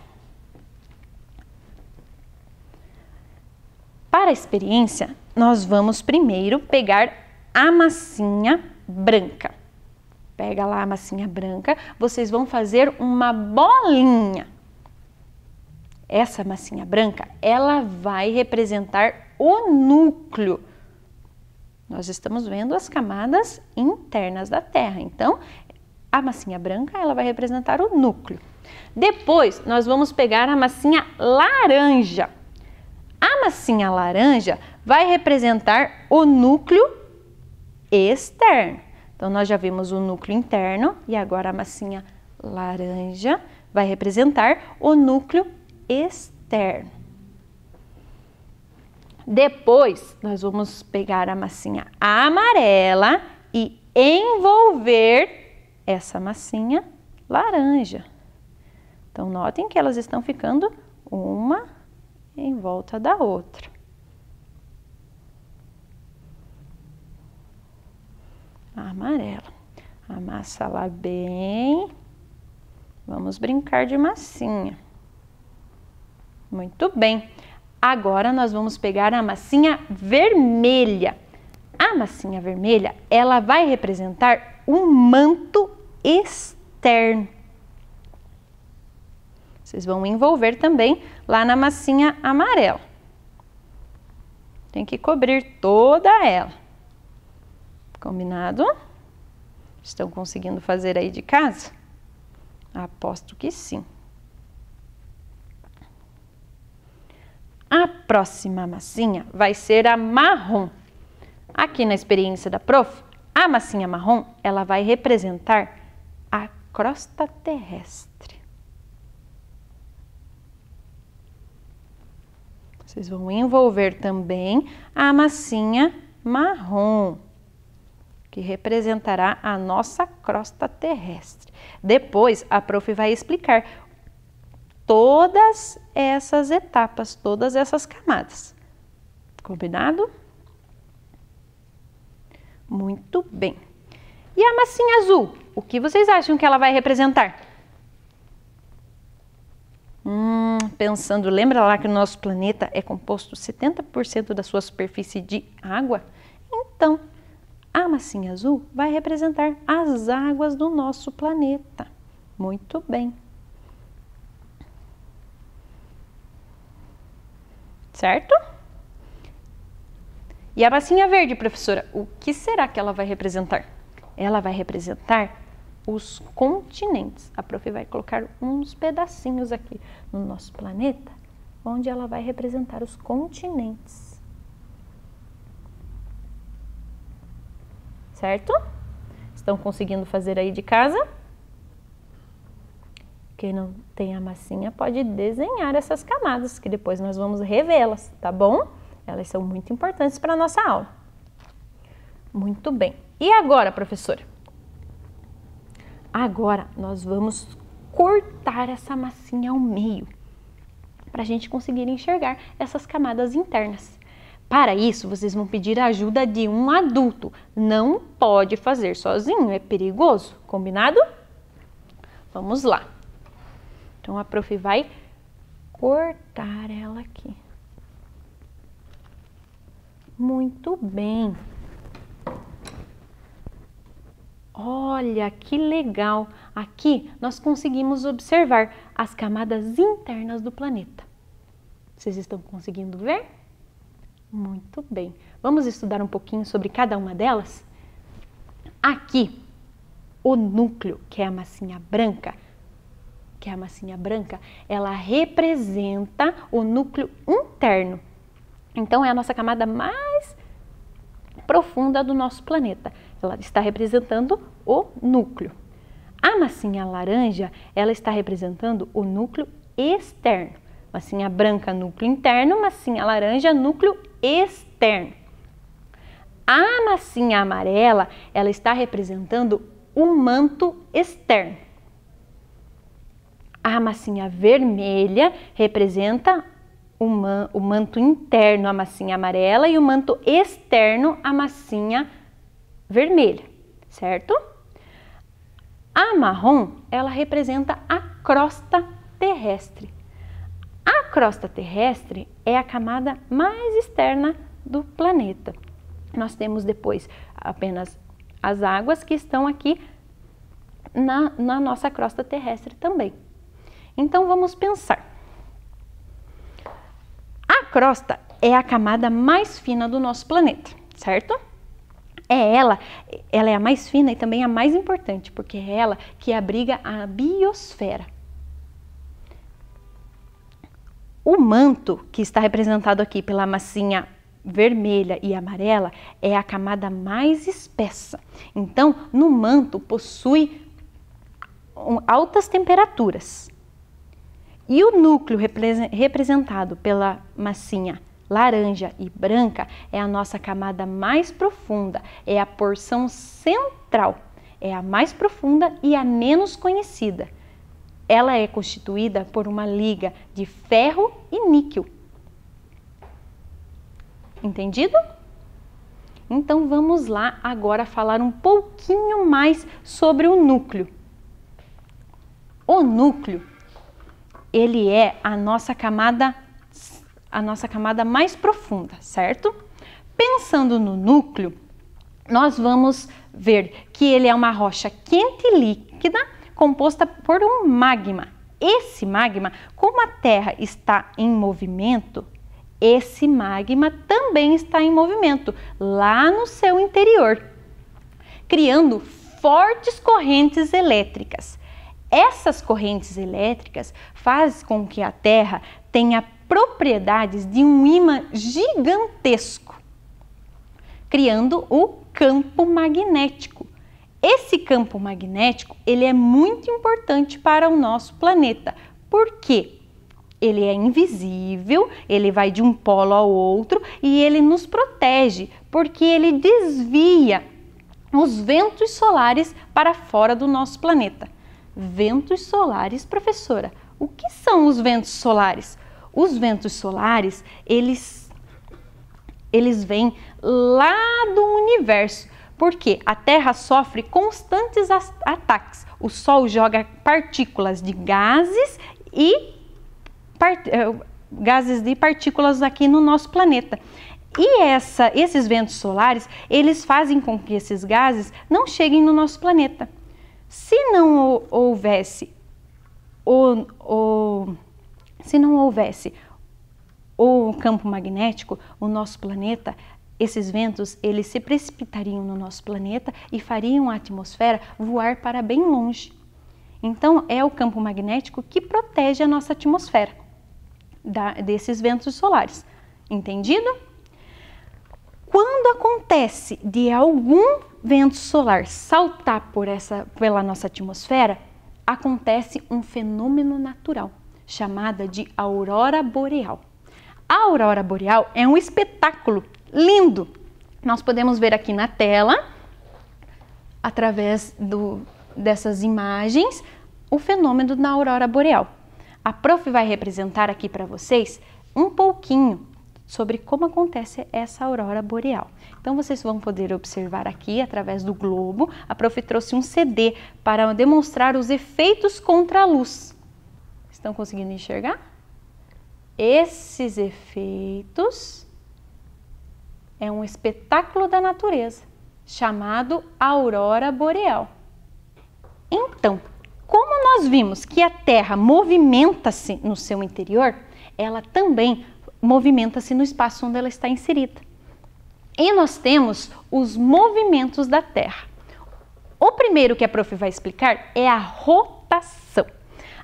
Para a experiência, nós vamos primeiro pegar a massinha branca. Pega lá a massinha branca, vocês vão fazer uma bolinha. Essa massinha branca, ela vai representar o núcleo. Nós estamos vendo as camadas internas da Terra, então a massinha branca, ela vai representar o núcleo. Depois, nós vamos pegar a massinha laranja. A massinha laranja vai representar o núcleo externo. Então, nós já vimos o núcleo interno e agora a massinha laranja vai representar o núcleo externo. Depois, nós vamos pegar a massinha amarela e envolver essa massinha laranja. Então, notem que elas estão ficando uma em volta da outra. Amarela. Amassa lá bem. Vamos brincar de massinha. Muito bem. Agora nós vamos pegar a massinha vermelha. A massinha vermelha, ela vai representar um manto externo. Vocês vão envolver também lá na massinha amarela. Tem que cobrir toda ela. Combinado? Estão conseguindo fazer aí de casa? Aposto que sim. A próxima massinha vai ser a marrom. Aqui na experiência da prof, a massinha marrom, ela vai representar a crosta terrestre. Vocês vão envolver também a massinha marrom, que representará a nossa crosta terrestre. Depois, a prof vai explicar todas essas etapas, todas essas camadas. Combinado? Muito bem. E a massinha azul? O que vocês acham que ela vai representar? Pensando, lembra lá que o nosso planeta é composto 70% da sua superfície de água? Então, a massinha azul vai representar as águas do nosso planeta. Muito bem. Certo? E a massinha verde, professora, o que será que ela vai representar? Ela vai representar os continentes. A prof vai colocar uns pedacinhos aqui no nosso planeta, onde ela vai representar os continentes. Certo? Estão conseguindo fazer aí de casa? Quem não tem a massinha pode desenhar essas camadas, que depois nós vamos revê-las, tá bom? Elas são muito importantes para a nossa aula. Muito bem. E agora, professora? Agora nós vamos cortar essa massinha ao meio, para a gente conseguir enxergar essas camadas internas. Para isso, vocês vão pedir a ajuda de um adulto. Não pode fazer sozinho, é perigoso, combinado? Vamos lá. Então, a prof vai cortar ela aqui. Muito bem. Olha, que legal! Aqui nós conseguimos observar as camadas internas do planeta. Vocês estão conseguindo ver? Muito bem. Vamos estudar um pouquinho sobre cada uma delas? Aqui, o núcleo, que é a massinha branca, ela representa o núcleo interno. Então, é a nossa camada mais profunda do nosso planeta. Ela está representando o núcleo. A massinha laranja, ela está representando o núcleo externo. Massinha branca, núcleo interno, massinha laranja, núcleo externo. A massinha amarela, ela está representando o manto externo. A massinha vermelha representa o manto interno, a massinha amarela, e o manto externo, a massinha vermelha, certo? A marrom, ela representa a crosta terrestre. A crosta terrestre é a camada mais externa do planeta. Nós temos depois apenas as águas que estão aqui na nossa crosta terrestre também. Então vamos pensar. A crosta é a camada mais fina do nosso planeta, certo? Ela é a mais fina e também a mais importante, porque é ela que abriga a biosfera. O manto, que está representado aqui pela massinha vermelha e amarela, é a camada mais espessa. Então, no manto possui altas temperaturas. E o núcleo representado pela massinha laranja e branca é a nossa camada mais profunda, é a porção central, é a mais profunda e a menos conhecida. Ela é constituída por uma liga de ferro e níquel. Entendido? Então vamos lá agora falar um pouquinho mais sobre o núcleo. O núcleo, ele é a nossa camada mais profunda, certo? Pensando no núcleo, nós vamos ver que ele é uma rocha quente e líquida composta por um magma. Esse magma, como a Terra está em movimento, esse magma também está em movimento lá no seu interior, criando fortes correntes elétricas. Essas correntes elétricas fazem com que a Terra tenha propriedades de um ímã gigantesco, criando o campo magnético. Esse campo magnético, ele é muito importante para o nosso planeta. Por quê? Ele é invisível, ele vai de um polo ao outro e ele nos protege, porque ele desvia os ventos solares para fora do nosso planeta. Ventos solares, professora, o que são os ventos solares? Os ventos solares, eles vêm lá do universo, porque a Terra sofre constantes ataques. O Sol joga partículas de gases e partículas aqui no nosso planeta. E esses ventos solares, eles fazem com que esses gases não cheguem no nosso planeta. Se não houvesse o campo magnético, o nosso planeta, esses ventos, eles se precipitariam no nosso planeta e fariam a atmosfera voar para bem longe. Então, é o campo magnético que protege a nossa atmosfera desses ventos solares. Entendido? Quando acontece de algum vento solar saltar pela nossa atmosfera, acontece um fenômeno natural, chamado de aurora boreal. A aurora boreal é um espetáculo lindo. Nós podemos ver aqui na tela, através dessas imagens, o fenômeno da aurora boreal. A prof vai representar aqui para vocês um pouquinho sobre como acontece essa aurora boreal. Então, vocês vão poder observar aqui, através do globo, a prof trouxe um CD para demonstrar os efeitos contra a luz. Estão conseguindo enxergar? Esses efeitos é um espetáculo da natureza, chamado aurora boreal. Então, como nós vimos que a Terra movimenta-se no seu interior, ela também movimenta-se no espaço onde ela está inserida. E nós temos os movimentos da Terra. O primeiro que a prof vai explicar é a rotação.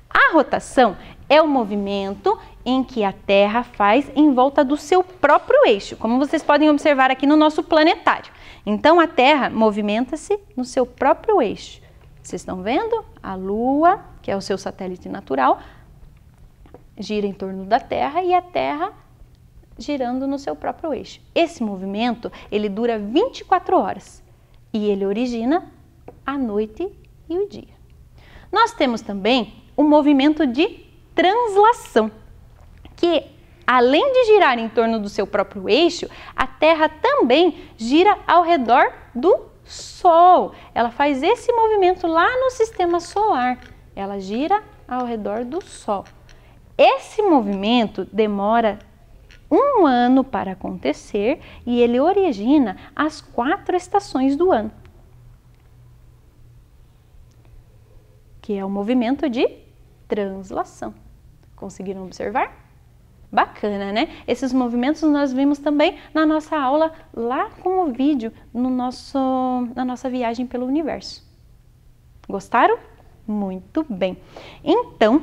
A rotação é o movimento em que a Terra faz em volta do seu próprio eixo, como vocês podem observar aqui no nosso planetário. Então, a Terra movimenta-se no seu próprio eixo. Vocês estão vendo? A Lua, que é o seu satélite natural, gira em torno da Terra e a Terra girando no seu próprio eixo. Esse movimento, ele dura 24 horas e ele origina a noite e o dia. Nós temos também o movimento de translação, que além de girar em torno do seu próprio eixo, a Terra também gira ao redor do Sol. Ela faz esse movimento lá no sistema solar. Ela gira ao redor do Sol. Esse movimento demora 1 ano para acontecer e ele origina as 4 estações do ano, que é o movimento de translação. Conseguiram observar? Bacana, né? Esses movimentos nós vimos também na nossa aula lá com o vídeo na nossa viagem pelo universo. Gostaram? Muito bem. Então,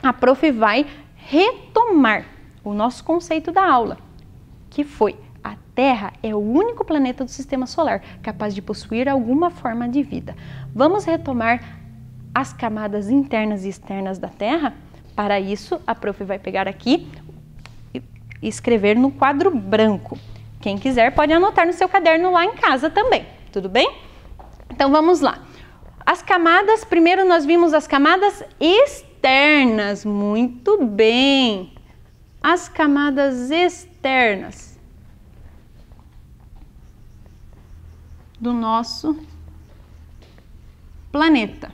a prof vai retomar o nosso conceito da aula, que foi: a Terra é o único planeta do sistema solar capaz de possuir alguma forma de vida. Vamos retomar as camadas internas e externas da Terra? Para isso, a prof vai pegar aqui e escrever no quadro branco. Quem quiser pode anotar no seu caderno lá em casa também, tudo bem? Então vamos lá. As camadas, primeiro nós vimos as camadas externas, muito bem. As camadas externas do nosso planeta.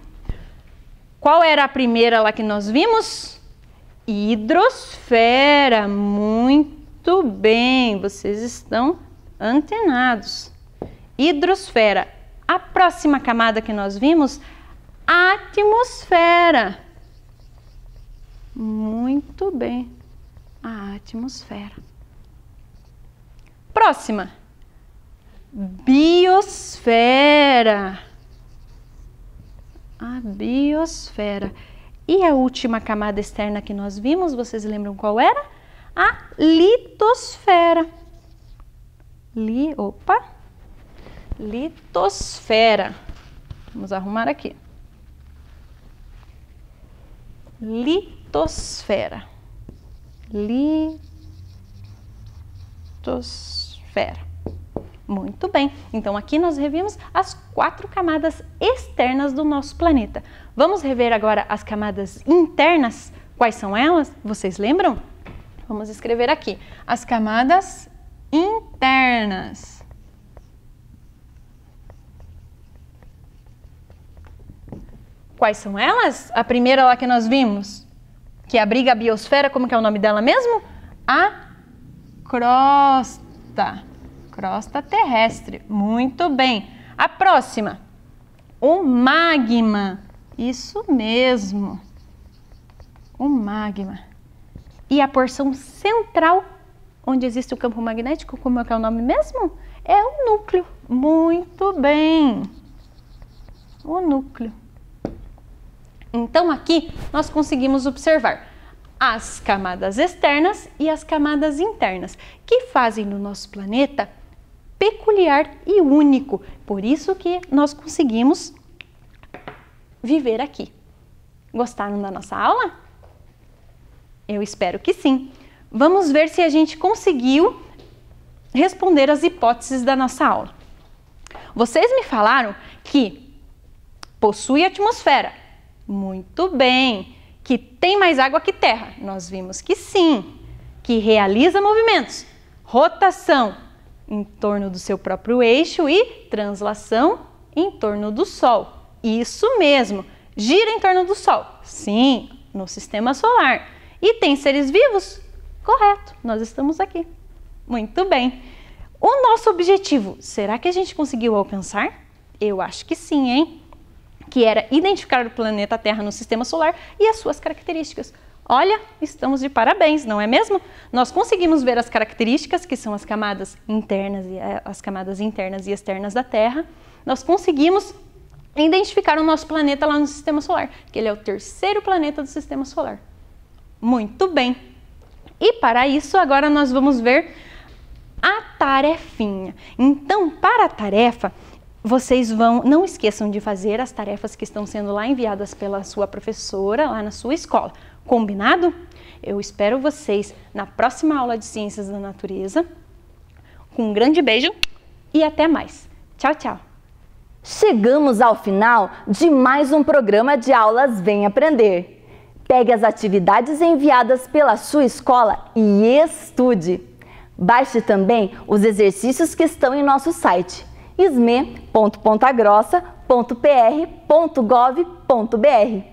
Qual era a primeira lá que nós vimos? Hidrosfera. Muito bem, vocês estão antenados. Hidrosfera. A próxima camada que nós vimos, atmosfera. Muito bem, a atmosfera. Próxima, biosfera. A biosfera. E a última camada externa que nós vimos, vocês lembram qual era? A litosfera. Litosfera. Vamos arrumar aqui. Litosfera. Litosfera. Muito bem. Então, aqui nós revimos as 4 camadas externas do nosso planeta. Vamos rever agora as camadas internas. Quais são elas? Vocês lembram? Vamos escrever aqui. As camadas internas. Quais são elas? A primeira lá que nós vimos, que abriga a biosfera, como que é o nome dela mesmo? A crosta. Crosta terrestre. Muito bem. A próxima, o magma. Isso mesmo. O magma. E a porção central, onde existe o campo magnético, como é que é o nome mesmo? É o núcleo. Muito bem. O núcleo. Então, aqui nós conseguimos observar as camadas externas e as camadas internas, que fazem do nosso planeta peculiar e único. Por isso que nós conseguimos viver aqui. Gostaram da nossa aula? Eu espero que sim. Vamos ver se a gente conseguiu responder as hipóteses da nossa aula. Vocês me falaram que possui atmosfera. Muito bem. Que tem mais água que terra. Nós vimos que sim. Que realiza movimentos, rotação em torno do seu próprio eixo e translação em torno do Sol. Isso mesmo. Gira em torno do Sol. Sim, no sistema solar. E tem seres vivos? Correto, nós estamos aqui. Muito bem. O nosso objetivo, será que a gente conseguiu alcançar? Eu acho que sim, hein? Que era identificar o planeta Terra no sistema solar e as suas características. Olha, estamos de parabéns, não é mesmo? Nós conseguimos ver as características, que são as camadas internas e externas da Terra. Nós conseguimos identificar o nosso planeta lá no sistema solar, que ele é o 3º planeta do sistema solar. Muito bem. E para isso, agora nós vamos ver a tarefinha. Então, para a tarefa, vocês não esqueçam de fazer as tarefas que estão sendo lá enviadas pela sua professora, lá na sua escola. Combinado? Eu espero vocês na próxima aula de Ciências da Natureza. Um grande beijo e até mais. Tchau, tchau! Chegamos ao final de mais um programa de aulas Vem Aprender. Pegue as atividades enviadas pela sua escola e estude. Baixe também os exercícios que estão em nosso site sme.pontagrossa.pr.gov.br.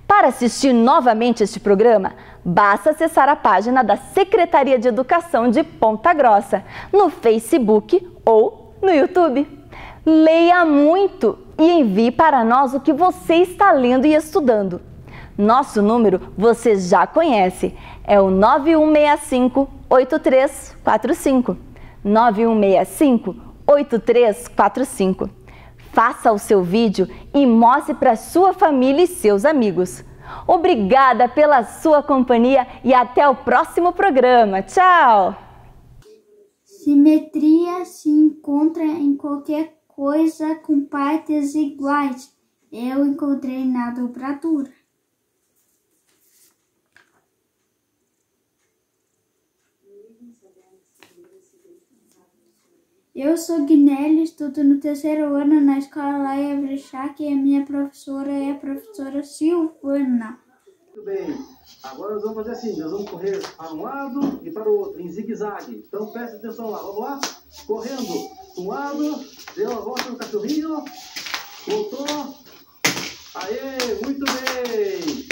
Para assistir novamente este programa, basta acessar a página da Secretaria de Educação de Ponta Grossa no Facebook ou no YouTube. Leia muito e envie para nós o que você está lendo e estudando. Nosso número você já conhece, é o 9165-8345. 9165-8345. Faça o seu vídeo e mostre para sua família e seus amigos. Obrigada pela sua companhia e até o próximo programa. Tchau! Simetria se encontra em qualquer coisa com partes iguais. Eu encontrei na dobradura. Eu sou Guinelli, estudo no 3º ano na escola Laia Brechac e a minha professora é a professora Silvana. Muito bem, agora nós vamos fazer assim, nós vamos correr para um lado e para o outro, em zigue-zague. Então preste atenção lá, vamos lá? Correndo, um lado, deu a volta no cachorrinho, voltou, aê, muito bem!